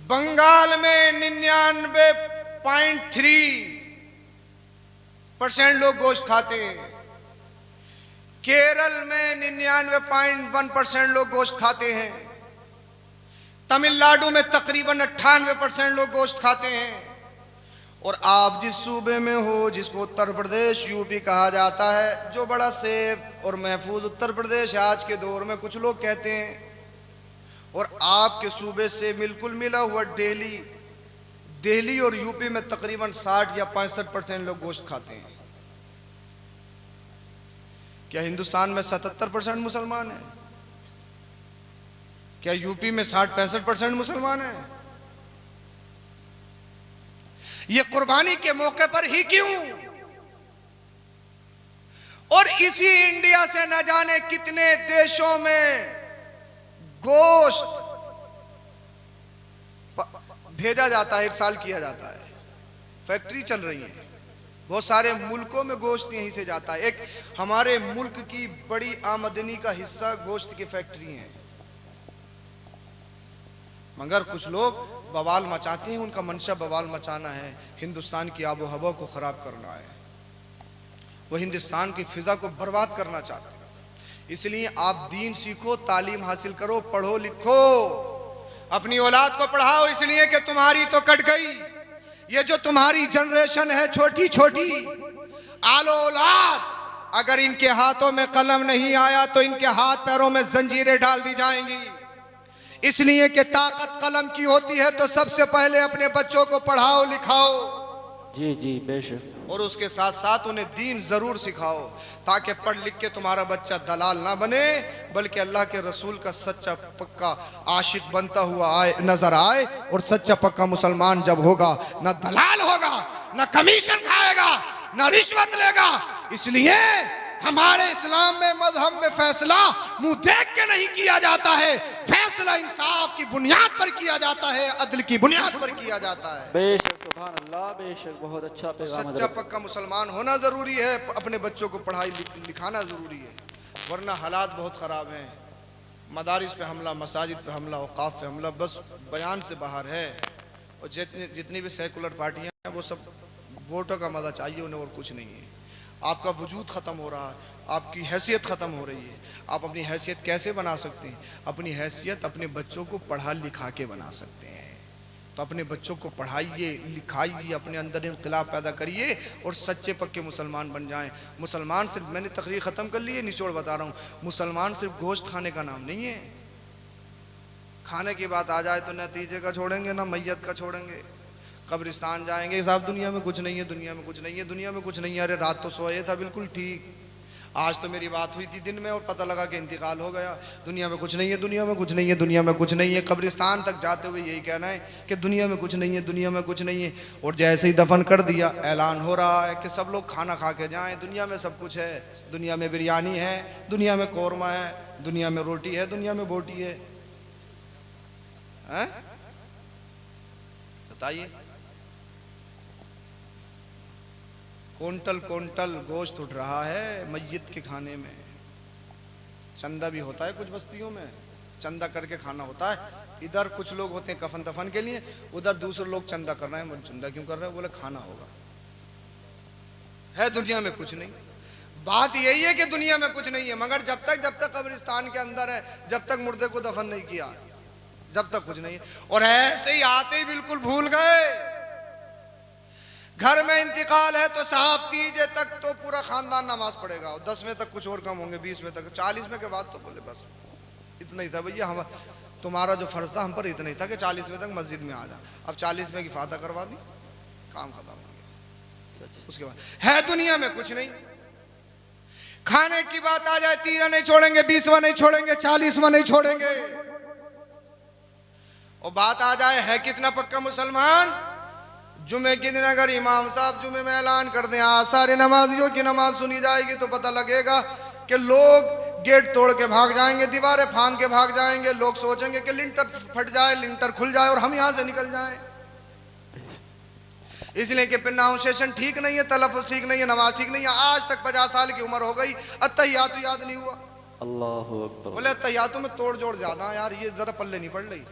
बंगाल में 99.3% लोग गोश्त खाते हैं। केरल में 99.1% लोग गोश्त खाते हैं। तमिलनाडु में तकरीबन 98% लोग गोश्त खाते हैं। और आप जिस सूबे में हो, जिसको उत्तर प्रदेश यूपी कहा जाता है, जो बड़ा सेफ और महफूज उत्तर प्रदेश आज के दौर में कुछ लोग कहते हैं, और आपके सूबे से बिल्कुल मिला हुआ दिल्ली और यूपी में तकरीबन 60 या 65% लोग गोश्त खाते हैं। क्या हिंदुस्तान में 77% मुसलमान हैं? क्या यूपी में 60-65% मुसलमान हैं? ये कुर्बानी के मौके पर ही क्यों? और इसी इंडिया से न जाने कितने देशों में गोश्त भेजा जाता है, इरसाल किया जाता है। फैक्ट्री चल रही है, बहुत सारे मुल्कों में गोश्त यहीं से जाता है। एक हमारे मुल्क की बड़ी आमदनी का हिस्सा गोश्त की फैक्ट्री है। मगर कुछ लोग बवाल मचाते हैं, उनका मंशा बवाल मचाना है, हिंदुस्तान की आबो हवा को खराब करना है, वो हिंदुस्तान की फिजा को बर्बाद करना चाहते हैं। इसलिए आप दीन सीखो, तालीम हासिल करो, पढ़ो लिखो, अपनी औलाद को पढ़ाओ, इसलिए कि तुम्हारी तो कट गई। ये जो तुम्हारी जनरेशन है छोटी छोटी आलो औलाद, अगर इनके हाथों में कलम नहीं आया तो इनके हाथ पैरों में जंजीरें डाल दी जाएंगी। इसलिए कि ताकत कलम की होती है, तो सबसे पहले अपने बच्चों को पढ़ाओ लिखाओ। जी जी बेशक। और उसके साथ साथ उन्हें दीन जरूर सिखाओ, ताकि पढ़ लिख के तुम्हारा बच्चा दलाल ना बने, बल्कि अल्लाह के रसूल का सच्चा पक्का आशिक बनता हुआ नजर आए। और सच्चा पक्का मुसलमान जब होगा, ना दलाल होगा, ना कमीशन खाएगा, ना रिश्वत लेगा। इसलिए हमारे इस्लाम में, मजहब में फैसला मुंह देख के नहीं किया जाता है, फैसला इंसाफ की बुनियाद पर किया जाता है, अदल की बुनियाद पर किया जाता है। बेशक, सुभान अल्लाह, बेशक, बहुत अच्छा पैगाम। सच्चा पक्का मुसलमान होना जरूरी है, अपने बच्चों को पढ़ाई लिखाना जरूरी है, वरना हालात बहुत ख़राब हैं। मदारिस पे हमला, मसाजिद पे हमला, औकाफ पे हमला, बस बयान से बाहर है। और जितनी भी सेकुलर पार्टियां हैं, वो सब वोटों का मजा चाहिए उन्हें, और कुछ नहीं है। आपका वजूद ख़त्म हो रहा है, आपकी हैसियत ख़त्म हो रही है। आप अपनी हैसियत कैसे बना सकते हैं? अपनी हैसियत अपने बच्चों को पढ़ा लिखा के बना सकते हैं। तो अपने बच्चों को पढ़ाइए, लिखाइए, अपने अंदर इनकलाब पैदा करिए और सच्चे पक्के मुसलमान बन जाएं। मुसलमान सिर्फ, मैंने तकरीर ख़त्म कर ली है, निचोड़ बता रहा हूँ, मुसलमान सिर्फ गोश्त खाने का नाम नहीं है। खाने की बात आ जाए तो नतीजे का छोड़ेंगे ना मैयत का छोड़ेंगे। कब्रिस्तान जाएंगे, साहब दुनिया में कुछ नहीं है, दुनिया में कुछ नहीं है, दुनिया में कुछ नहीं है। अरे रात तो सोए था, बिल्कुल ठीक। आज तो मेरी बात हुई थी दिन में और पता लगा कि इंतकाल हो गया। दुनिया में कुछ नहीं है, दुनिया में कुछ नहीं है, दुनिया में कुछ नहीं है। कब्रिस्तान तक जाते हुए यही कहना है कि दुनिया में कुछ नहीं है, दुनिया में कुछ नहीं है। और जैसे ही दफन कर दिया, ऐलान हो रहा है कि सब लोग खाना खा के जाएं, दुनिया में सब कुछ है। दुनिया में बिरयानी है, दुनिया में कौरमा है, दुनिया में रोटी है, दुनिया में बोटी है। बताइए, कोंटल कोंटल गोश्त उठ रहा है मैयत के खाने में। चंदा भी होता है कुछ बस्तियों में, चंदा करके खाना होता है। इधर कुछ लोग होते हैं कफन दफन के लिए, उधर दूसरे लोग चंदा कर रहे हैं। चंदा क्यों कर रहे हैं? बोले खाना होगा। है दुनिया में कुछ नहीं। बात यही है कि दुनिया में कुछ नहीं है, मगर जब तक कब्रिस्तान के अंदर है, जब तक मुर्दे को दफन नहीं किया, जब तक कुछ नहीं है। और ऐसे ही आते ही बिल्कुल भूल गए। घर में इंतकाल है तो साहब 30 तक तो पूरा खानदान नमाज पढ़ेगा, और 10वें तक कुछ और कम होंगे, 20वें तक, 40वें के बाद तो बोले बस इतना ही था भैया, हम तुम्हारा जो फर्ज था हम पर इतना ही था कि 40वें तक मस्जिद में आ जा। अब 40वें की फाता करवा दी, काम खत्म हो गया। उसके बाद है दुनिया में कुछ नहीं। खाने की बात आ जाए, 30वां नहीं छोड़ेंगे, 20वां नहीं छोड़ेंगे, 40वां नहीं छोड़ेंगे। और बात आ जाए है कितना पक्का मुसलमान, जुमे के दिन अगर इमाम साहब जुमे में ऐलान कर दें आज सारे नमाजियों की नमाज सुनी जाएगी, तो पता लगेगा कि लोग गेट तोड़ के भाग जाएंगे, दीवारें फांद के भाग जाएंगे। लोग सोचेंगे कि लिंटर फट जाए, लिंटर खुल जाए और हम यहां से निकल जाएं। इसलिए कि प्रोनाउंसिएशन ठीक नहीं है, तलफ़ुज़ ठीक नहीं है, नमाज ठीक नहीं है। आज तक 50 साल की उम्र हो गई, अत्तहियातु याद नहीं हुआ। अल्लाहु अकबर। बोले अत्तहियातु में तोड़ जोड़ ज्यादा है यार, ये जरा पल्ले नहीं पड़ रही।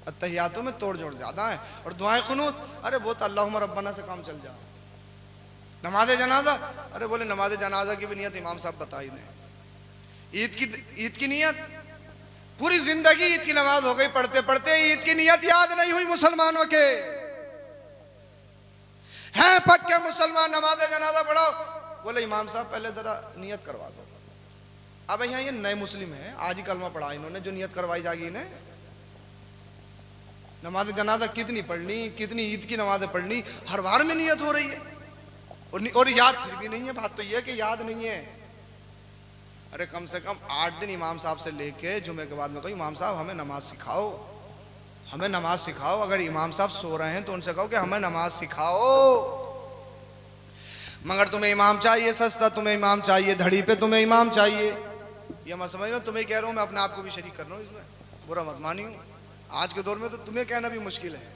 अत्तहियातु में तोड़ जोड़ ज्यादा है। और दुआए कुनूत, अरे वो तो अल्लाहुम्मा रब्बना से काम चल जाए। नमाज जनाजा, अरे बोले नमाज जनाजा की भी नियत इमाम साहब बता ही दें। ईद की नियत, पूरी जिंदगी ईद की नमाज हो गई पढ़ते पढ़ते, ईद की नियत याद नहीं हुई मुसलमानों के। हैं पक्के मुसलमान, नमाज जनाजा पढ़ो, बोले इमाम साहब पहले जरा नियत करवा दो। अब यहाँ ये नए मुस्लिम है, आज ही कलमा पढ़ा इन्होंने, जो नियत करवाई जाएगी इन्हें। नमाज जनाजा कितनी पढ़नी, कितनी ईद की नमाजें पढ़नी, हर बार में नियत हो रही है और याद फिर भी नहीं है। बात तो यह है कि याद नहीं है। अरे कम से कम 8 दिन इमाम साहब से लेके जुमे के बाद में कहो इमाम साहब हमें नमाज सिखाओ, हमें नमाज सिखाओ। अगर इमाम साहब सो रहे हैं तो उनसे कहो कि हमें नमाज सिखाओ। मगर तुम्हें इमाम चाहिए सस्ता, तुम्हें इमाम चाहिए धड़ी पे, तुम्हें इमाम चाहिए। ये मत समझ लो, तुम्हें कह रहा हूँ मैं, अपने आप को भी शरीक कर रहा हूँ इसमें, बुरा मत मानियो। आज के दौर में तो तुम्हें कहना भी मुश्किल है।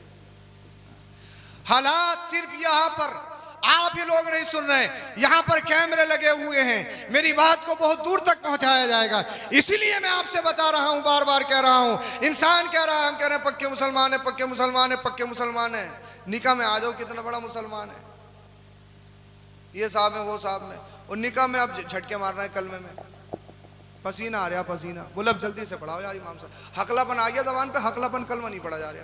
हालात सिर्फ यहाँ पर आप ही लोग नहीं सुन रहे, यहाँ पर कैमरे लगे हुए हैं, मेरी बात को बहुत दूर तक पहुंचाया जाएगा। इसीलिए मैं आपसे बता रहा हूँ, बार बार कह रहा हूँ। इंसान कह रहा है, हम कह रहे हैं पक्के मुसलमान है, पक्के मुसलमान है, पक्के मुसलमान है। निकाह में आ जाओ, कितना बड़ा मुसलमान है, ये साहब है वो साहब में। और निकाह में अब झटके मार रहे हैं, कलमे में पसीना आ रहा, पसीना। बोले अब जल्दी से पढ़ाओ यार इमाम साहब। हकलापन आ गया जबान पे, हकलापन कलमा नहीं पढ़ा जा रहा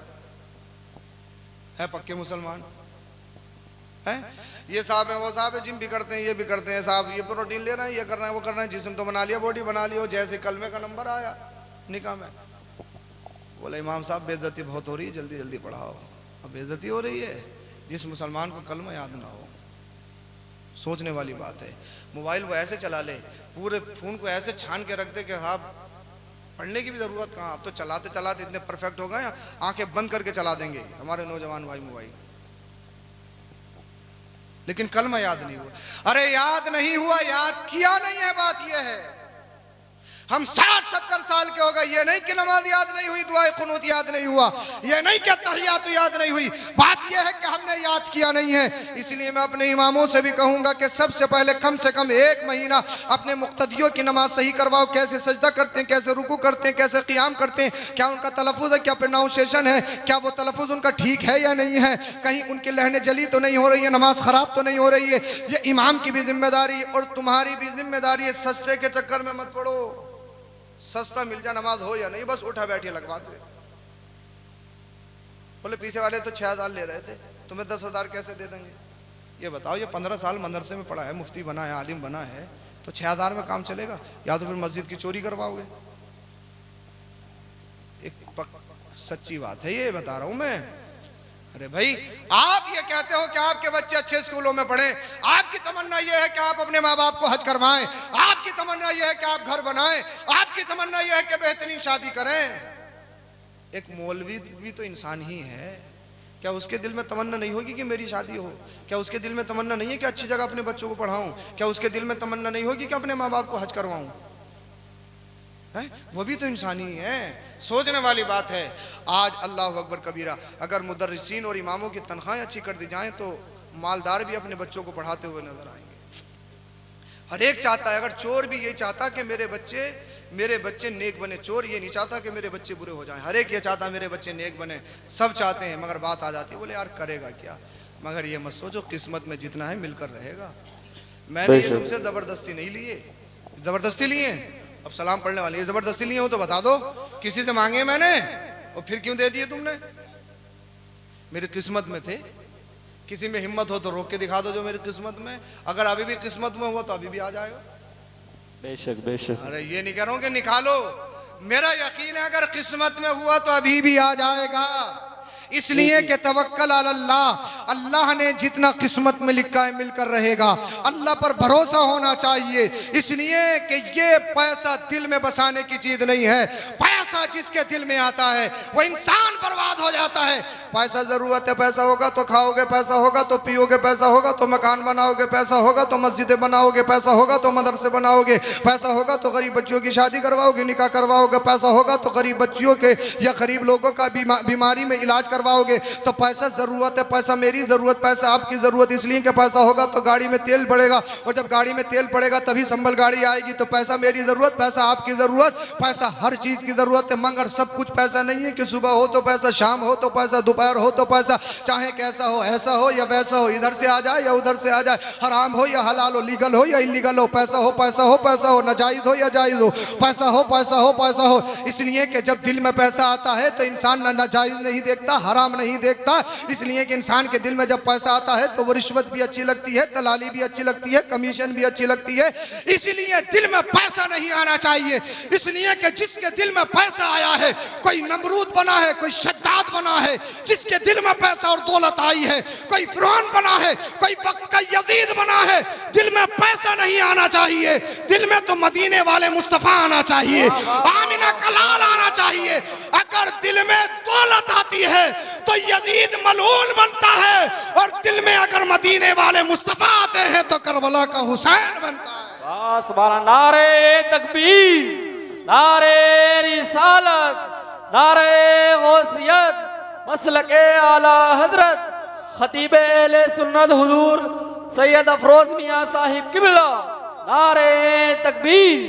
है। पक्के मुसलमान है, ये साहब है वो साहब है, जिम भी करते हैं, ये भी करते हैं साहब, ये प्रोटीन ले रहे हैं, ये कर रहे हैं, वो कर रहे हैं, जिस्म तो बना लिया, बॉडी बना लिया। जैसे कलमे का नंबर आया निकाह में, बोले इमाम साहब बेइज्जती बहुत हो रही है, जल्दी जल्दी पढ़ाओ। अब बेइज्जती हो रही है जिस मुसलमान को कलमा याद ना हो। सोचने वाली बात है। मोबाइल वो ऐसे चला ले, पूरे फोन को ऐसे छान के रख दे कि हाँ पढ़ने की भी ज़रूरत कहाँ। अब तो चलाते चलाते इतने परफेक्ट हो गए, आंखें बंद करके चला देंगे हमारे नौजवान भाई मोबाइल, लेकिन कलमा याद नहीं हुआ। अरे याद नहीं हुआ, याद किया नहीं है, बात यह है। हम 60-70 साल के हो गए, ये नहीं कि नमाज याद नहीं हुई, दुआए कुनूत याद नहीं हुआ, ये नहीं कि तहियात याद नहीं हुई। बात यह है कि हमने याद किया नहीं है। इसलिए मैं अपने इमामों से भी कहूंगा कि सबसे पहले कम से कम 1 महीना अपने मुक्तदियों की नमाज सही करवाओ। कैसे सजदा करते हैं, कैसे रुकू करते हैं, कैसे क़ियाम करते हैं, क्या उनका तलफ़ुज़ है, क्या प्रोनाउंसिएशन है, क्या वो तलफ़ुज़ उनका ठीक है या नहीं है, कहीं उनकी लहने जली तो नहीं हो रही है, नमाज ख़राब तो नहीं हो रही है। ये इमाम की भी जिम्मेदारी और तुम्हारी भी जिम्मेदारी है। सस्ते के चक्कर में मत पड़ो, सस्ता मिल जाए, नमाज हो या नहीं, बस उठा बैठे लगवा दे। बोले पीछे वाले तो 6,000 ले रहे थे, तुम्हें 10,000 कैसे दे देंगे? ये बताओ, ये 15 साल मदरसे में पढ़ा है, मुफ्ती बना है, आलिम बना है, तो 6,000 में काम चलेगा? या तो फिर मस्जिद की चोरी करवाओगे। एक सच्ची बात है, ये बता रहा हूं मैं। अरे भाई, आप ये कहते हो कि आपके बच्चे अच्छे स्कूलों में पढ़ें, आपकी तमन्ना ये है कि आप अपने माँ बाप को हज करवाएं, आपकी तमन्ना ये है कि आप घर बनाएं, आपकी तमन्ना ये है कि बेहतरीन शादी करें। एक मौलवी भी तो इंसान ही है, क्या उसके दिल में तमन्ना नहीं होगी कि मेरी शादी हो? क्या उसके दिल में तमन्ना नहीं है कि अच्छी जगह अपने बच्चों को पढ़ाऊं? क्या उसके दिल में तमन्ना नहीं होगी कि अपने माँ बाप को हज करवाऊं? है, वो भी तो इंसान ही है। सोचने वाली बात है। आज अल्लाह अकबर कबीरा, अगर मुदर्रिसीन और इमामों की तनख्वाहें अच्छी कर दी जाएं तो मालदार भी अपने बच्चों को पढ़ाते हुए नजर आएंगे। हर एक चाहता है, अगर चोर भी ये चाहता कि मेरे बच्चे नेक बने, चोर ये नहीं चाहता कि मेरे बच्चे बुरे हो जाएं। हर एक ये चाहता है मेरे बच्चे नेक बने, सब चाहते हैं। मगर बात आ जाती है, बोले यार करेगा क्या? मगर ये मत सोचो, किस्मत में जितना है मिलकर रहेगा। मैंने ये तुमसे जबरदस्ती नहीं लिए। जबरदस्ती लिए? अब सलाम पढ़ने वाली है, जबरदस्ती लिए हो तो बता दो, किसी से मांगे मैंने और फिर क्यों दे दिए तुमने? मेरी किस्मत में थे। किसी में हिम्मत हो तो रोक के दिखा दो जो मेरी किस्मत में। अगर अभी भी किस्मत में हुआ तो अभी भी आ जाएगा। बेशक बेशक। अरे ये नहीं कह रहा हूं कि निकालो, मेरा यकीन है अगर किस्मत में हुआ तो अभी भी आ जाएगा। इसलिए कि तवक्कल अल्लाह, अल्लाह ने जितना किस्मत में लिखा है मिलकर रहेगा। अल्लाह पर भरोसा होना चाहिए। इसलिए कि ये पैसा दिल में बसाने की चीज नहीं है। पैसा जिसके दिल में आता है वो इंसान बर्बाद हो जाता है। पैसा जरूरत है, पैसा होगा तो खाओगे, पैसा होगा तो पियोगे, पैसा होगा तो मकान बनाओगे, पैसा होगा तो मस्जिदें बनाओगे, पैसा होगा तो मदरसे बनाओगे, पैसा होगा तो गरीब बच्चियों की शादी करवाओगे, निकाह करवाओगे, पैसा होगा तो गरीब बच्चियों के या गरीब लोगों का बीमारी में इलाज करवाओगे। तो पैसा जरूरत है, पैसा मेरी जरूरत, पैसा आपकी जरूरत। इसलिए कि पैसा होगा तो गाड़ी में तेल पड़ेगा, और जब गाड़ी में तेल पड़ेगा तभी संभल गाड़ी आएगी। तो पैसा मेरी जरूरत, पैसा आपकी जरूरत, पैसा हर चीज की जरूरत है। मगर सब कुछ पैसा नहीं है कि सुबह हो तो पैसा, शाम हो तो पैसा, दोपहर हो तो पैसा, चाहे कैसा हो, ऐसा हो या वैसा हो, इधर से आ जाए या उधर से आ जाए, हराम हो या हलाल हो, लीगल हो या इलीगल हो, पैसा हो पैसा हो पैसा हो, नाजायज हो या जायज हो, पैसा हो पैसा हो पैसा हो। इसलिए कि जब दिल में पैसा आता है तो इंसान ना नाजायज नहीं देखता, हराम नहीं देखता। इसलिए कि इंसान के दिल में जब पैसा आता है तो वो रिश्वत भी अच्छी लगती है, दलाली भी अच्छी लगती है, कमीशन भी अच्छी लगती है। इसलिए दिल में पैसा नहीं आना चाहिए। इसलिए कि जिसके दिल में पैसा आया है, कोई नमरूद बना है, कोई शद्दाद बना है, जिसके दिल में पैसा और दौलत आई है, कोई फिरौन बना है, कोई वक्त का यजीद बना है। दिल में पैसा नहीं आना चाहिए, दिल में तो मदीने वाले मुस्तफा आना चाहिए, आमिना कलाल आना चाहिए। अगर दिल में दौलत आती है तो यजीद मलऊन बनता है, और दिल में अगर मदीने वाले मुस्तफा आते हैं तो करबला का हुसैन बनता है। सुभान अल्लाह। नारे तकबीर, नारे रिसालत, नारे गौसियत, मसलके आला हजरत खतीब अहले सुन्नत हुजूर सैयद अफरोज मियां साहिब किबला। नारे तकबीर,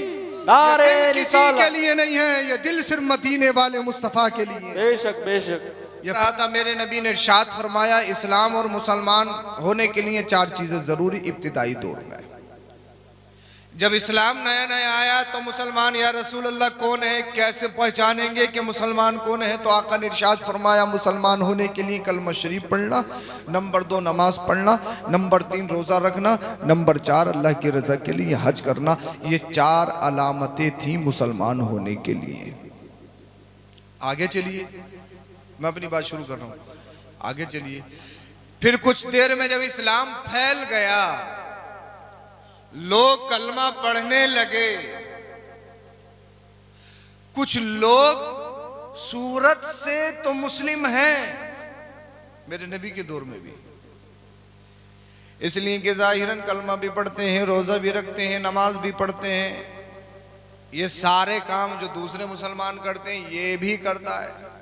नारे किसी के लिए नहीं है, ये दिल सिर्फ मदीने वाले मुस्तफा के लिए। बेशक बेशक। ये रहा था, मेरे नबी ने इरशाद फरमाया, इस्लाम और मुसलमान होने के लिए 4 चीजें जरूरी इब्तिदाई दौर में। जब इस्लाम नया नया आया तो मुसलमान, या रसूल अल्लाह कौन है, कैसे पहचानेंगे कि मुसलमान कौन है? तो आका ने इरशाद फरमाया, मुसलमान होने के लिए कलमा शरीफ पढ़ना, नंबर 2 नमाज पढ़ना, नंबर 3 रोज़ा रखना, नंबर 4 अल्लाह की रज़ा के लिए हज करना। ये 4 अलामतें थी मुसलमान होने के लिए। आगे चलिए, मैं अपनी बात शुरू कर रहा हूँ, आगे चलिए। फिर कुछ देर में जब इस्लाम फैल गया, लोग कलमा पढ़ने लगे, कुछ लोग सूरत से तो मुस्लिम हैं, मेरे नबी के दौर में भी, इसलिए कि जाहिरन कलमा भी पढ़ते हैं, रोजा भी रखते हैं, नमाज भी पढ़ते हैं, ये सारे काम जो दूसरे मुसलमान करते हैं ये भी करता है।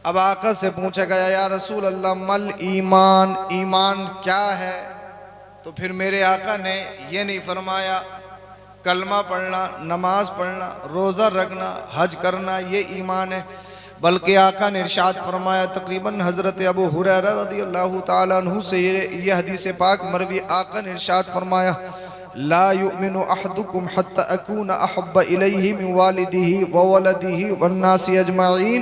अब आका से पूछा गया, या रसूल अल्लाह मल ईमान, ईमान क्या है? तो फिर मेरे आका ने ये नहीं फरमाया कलमा पढ़ना, नमाज पढ़ना, रोज़ा रखना, हज करना ये ईमान है, बल्कि आका ने इरशाद फरमाया, तकरीबन हज़रत अबू हुरैरा रज़ियल्लाहु ताला अन्हु से ये हदीस पाक मरवी, आका ने इरशाद फरमाया, ला युमिनु अहदुकुम हत्ता अकून अहब्ब इलैहि मिन वालिदिही व वलदिही वन्नासी अजमाइन।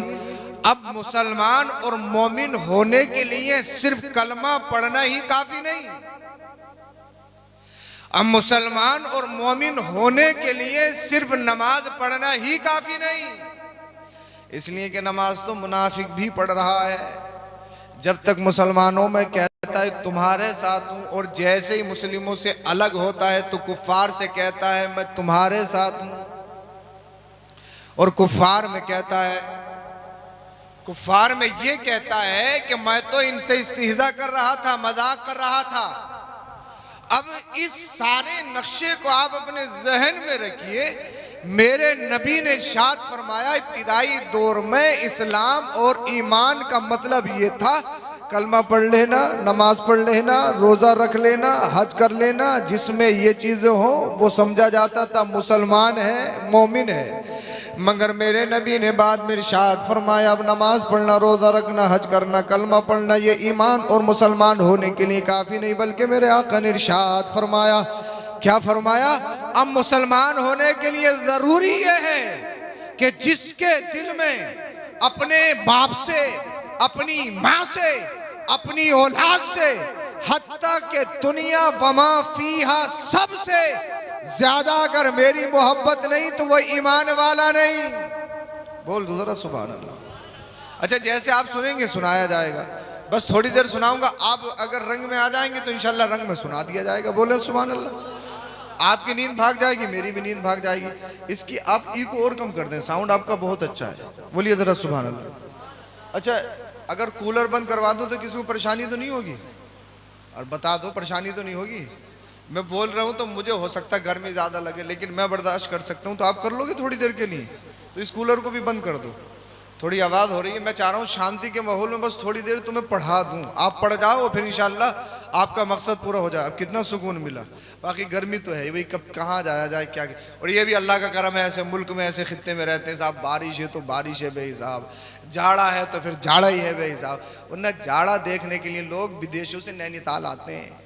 अब मुसलमान और मोमिन होने के लिए सिर्फ कलमा पढ़ना ही काफी नहीं। अब मुसलमान और मोमिन होने के लिए सिर्फ नमाज पढ़ना ही काफी नहीं, इसलिए कि नमाज तो मुनाफिक भी पढ़ रहा है। जब तक मुसलमानों में कहता है तुम्हारे साथ हूं, और जैसे ही मुस्लिमों से अलग होता है तो कुफ्फार से कहता है मैं तुम्हारे साथ हूं, और कुफ्फार में कहता है, कुफ्फार में ये कहता है कि मैं तो इनसे इस्तिहज़ा कर रहा था, मजाक कर रहा था। अब इस सारे नक्शे को आप अपने जहन में रखिए। मेरे नबी ने इरशाद फरमाया इब्तिदाई दौर में इस्लाम और ईमान का मतलब ये था कलमा पढ़ लेना, नमाज पढ़ लेना, रोज़ा रख लेना, हज कर लेना। जिसमें ये चीज़ें हो वो समझा जाता था मुसलमान है, मोमिन है। मगर मेरे नबी ने बाद में इरशाद फरमाया अब नमाज पढ़ना, रोज़ा रखना, हज करना, कलमा पढ़ना ये ईमान और मुसलमान होने के लिए काफ़ी नहीं, बल्कि मेरे आका ने इरशाद फरमाया, क्या फरमाया, अब मुसलमान होने के लिए ज़रूरी ये है कि जिसके दिल में अपने बाप से, अपनी माँ से, अपनी औलाद से, हत्ता के दुनिया वमा फीहा सबसे ज्यादा अगर मेरी मोहब्बत नहीं तो वह ईमान वाला नहीं। बोल दो जरा सुभान अल्लाह। अच्छा, जैसे आप सुनेंगे सुनाया जाएगा, बस थोड़ी देर सुनाऊंगा, आप अगर रंग में आ जाएंगे तो इंशाल्लाह रंग में सुना दिया जाएगा। बोले सुभान अल्लाह। आपकी नींद भाग जाएगी, मेरी भी नींद भाग जाएगी। इसकी आप ई को और कम कर दें, साउंड आपका बहुत अच्छा है। बोलिए जरा सुभान अल्लाह। अच्छा, अगर कूलर बंद करवा दो तो किसी को परेशानी तो नहीं होगी? और बता दो परेशानी तो नहीं होगी? मैं बोल रहा हूँ तो मुझे हो सकता है गर्मी ज़्यादा लगे, लेकिन मैं बर्दाश्त कर सकता हूँ, तो आप कर लोगे थोड़ी देर के लिए? तो इस कूलर को भी बंद कर दो। थोड़ी आवाज़ हो रही है, मैं चाह रहा हूँ शांति के माहौल में बस थोड़ी देर तुम्हें पढ़ा दूँ, आप पढ़ जाओ, फिर इंशाल्लाह आपका मकसद पूरा हो जाए। अब कितना सुकून मिला। बाकी गर्मी तो है भाई, कब कहाँ जाया जाए क्या। और ये भी अल्लाह का करम है, ऐसे मुल्क में ऐसे खित्ते में रहते हैं साहब, बारिश है तो बारिश है बेहिसाब, जाड़ा है तो फिर जाड़ा ही है बेहिसाब। वरना जाड़ा देखने के लिए लोग विदेशों से नैनीताल आते हैं।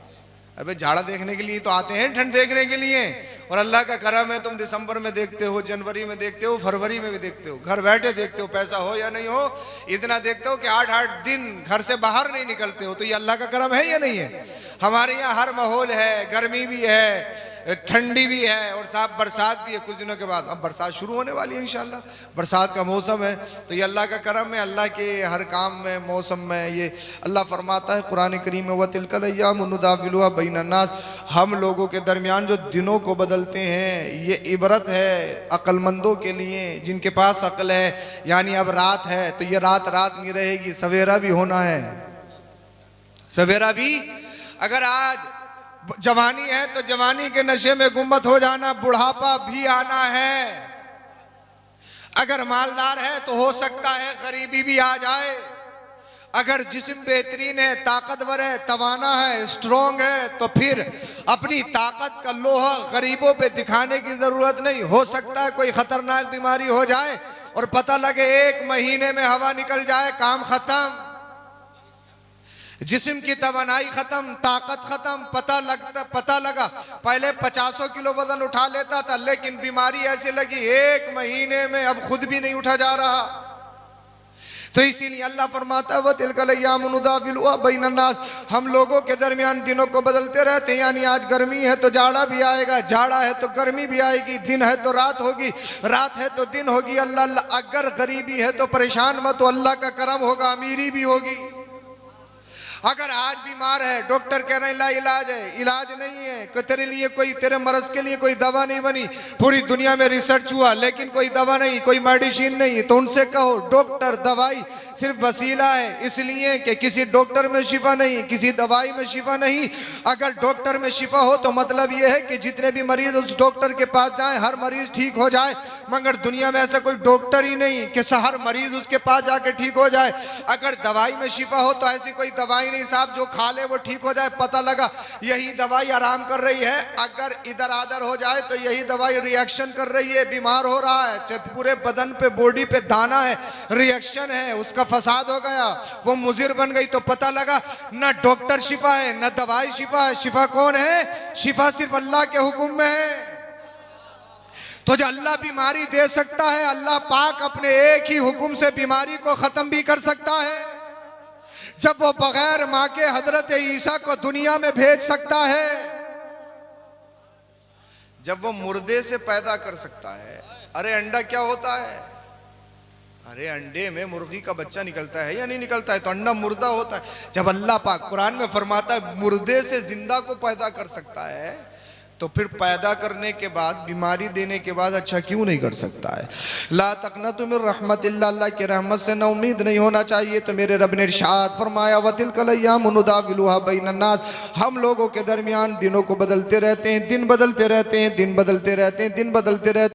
अबे जाड़ा देखने के लिए तो आते हैं, ठंड देखने के लिए। और अल्लाह का करम है, तुम दिसंबर में देखते हो, जनवरी में देखते हो, फरवरी में भी देखते हो, घर बैठे देखते हो, पैसा हो या नहीं हो, इतना देखते हो कि 8-8 दिन घर से बाहर नहीं निकलते हो। तो ये अल्लाह का करम है या नहीं है? हमारे यहाँ हर माहौल है, गर्मी भी है, ठंडी भी है, और साहब बरसात भी है। कुछ दिनों के बाद अब बरसात शुरू होने वाली है इंशाल्लाह, बरसात का मौसम है। तो ये अल्लाह का करम है, अल्लाह के हर काम में, मौसम में। ये अल्लाह फरमाता है कुरान करीम में, वतिलकल अय्यामु नुदाविलुहा बैनन्नास, हम लोगों के दरमियान जो दिनों को बदलते हैं, ये इबरत है अक्लमंदों के लिए, जिनके पास अक्ल है। यानी अब रात है तो ये रात रात नहीं रहेगी, सवेरा भी होना है, सवेरा भी। अगर आज जवानी है तो जवानी के नशे में गुम मत हो जाना, बुढ़ापा भी आना है। अगर मालदार है तो हो सकता है गरीबी भी आ जाए। अगर जिस्म बेहतरीन है, ताकतवर है, तवाना है, स्ट्रॉन्ग है, तो फिर अपनी ताकत का लोहा गरीबों पे दिखाने की जरूरत नहीं। हो सकता है कोई खतरनाक बीमारी हो जाए और पता लगे 1 महीने में हवा निकल जाए, काम खत्म, जिस्म की तवानाई खत्म, ताकत खत्म। पता लगा पहले 50 किलो वजन उठा लेता था, लेकिन बीमारी ऐसी लगी 1 महीने में अब खुद भी नहीं उठा जा रहा। तो इसीलिए अल्लाह फरमाता है वतिलकल अय्यामु नुदाविलुहा बैनन्नास, हम लोगों के दरमियान दिनों को बदलते रहते हैं। यानी आज गर्मी है तो जाड़ा भी आएगा, जाड़ा है तो गर्मी भी आएगी, दिन है तो रात होगी, रात है तो दिन होगी। अल्लाह अगर गरीबी है तो परेशान मत हो, अल्लाह का करम होगा, अमीरी भी होगी। अगर आज बीमार है, डॉक्टर कह रहे हैं ला इलाज है, इलाज नहीं है, कि तेरे लिए कोई, तेरे मर्ज के लिए कोई दवा नहीं बनी, पूरी दुनिया में रिसर्च हुआ लेकिन कोई दवा नहीं, कोई मेडिसिन नहीं, तो उनसे कहो डॉक्टर दवाई सिर्फ वसीला है, इसलिए कि किसी डॉक्टर में शिफा नहीं, किसी दवाई में शिफा नहीं। अगर डॉक्टर में शिफा हो तो मतलब यह है कि जितने भी मरीज उस डॉक्टर के पास जाएं, हर मरीज ठीक हो जाए। मगर दुनिया में ऐसा कोई डॉक्टर ही नहीं कि हर मरीज उसके पास जाके ठीक हो जाए। अगर दवाई में शिफा हो तो ऐसी कोई दवाई नहीं साहब जो खा ले वो ठीक हो जाए। पता लगा यही दवाई आराम कर रही है, अगर इधर आधर हो जाए तो यही दवाई रिएक्शन कर रही है, बीमार हो रहा है, पूरे बदन पे, बॉडी पे दाना है, रिएक्शन है, उसका फसाद हो गया, वो मुजिर बन गई। तो पता लगा न डॉक्टर शिफा है, न दवाई शिफा है। शिफा कौन है? शिफा सिर्फ अल्लाह के हुक्म में है। तो जो अल्लाह बीमारी दे सकता है, अल्लाह पाक अपने एक ही हुक्म से बीमारी को खत्म भी कर सकता है। जब वो बगैर माँ के हजरत ईसा को दुनिया में भेज सकता है, जब वो मुर्दे से पैदा कर सकता है। अरे अंडा क्या होता है? अरे अंडे में मुर्गी का बच्चा निकलता है या नहीं निकलता है? तो अंडा मुर्दा होता है। जब अल्लाह पाक कुरान में फरमाता है मुर्दे से जिंदा को पैदा कर सकता है, तो फिर पैदा करने के बाद, बीमारी देने के बाद अच्छा क्यों नहीं कर सकता है? ला तक़नतु मिन रहमतिल्लाह, अल्लाह की रहमत से ना उम्मीद नहीं होना चाहिए। तो मेरे रब ने इरशाद फरमाया वतिलकल अय्यामु नुदाविलुहा बैनन नास, हम लोगों के दरमियान दिनों को बदलते रहते हैं, दिन बदलते रहते हैं, दिन बदलते रहते हैं, दिन बदलते रहते हैं।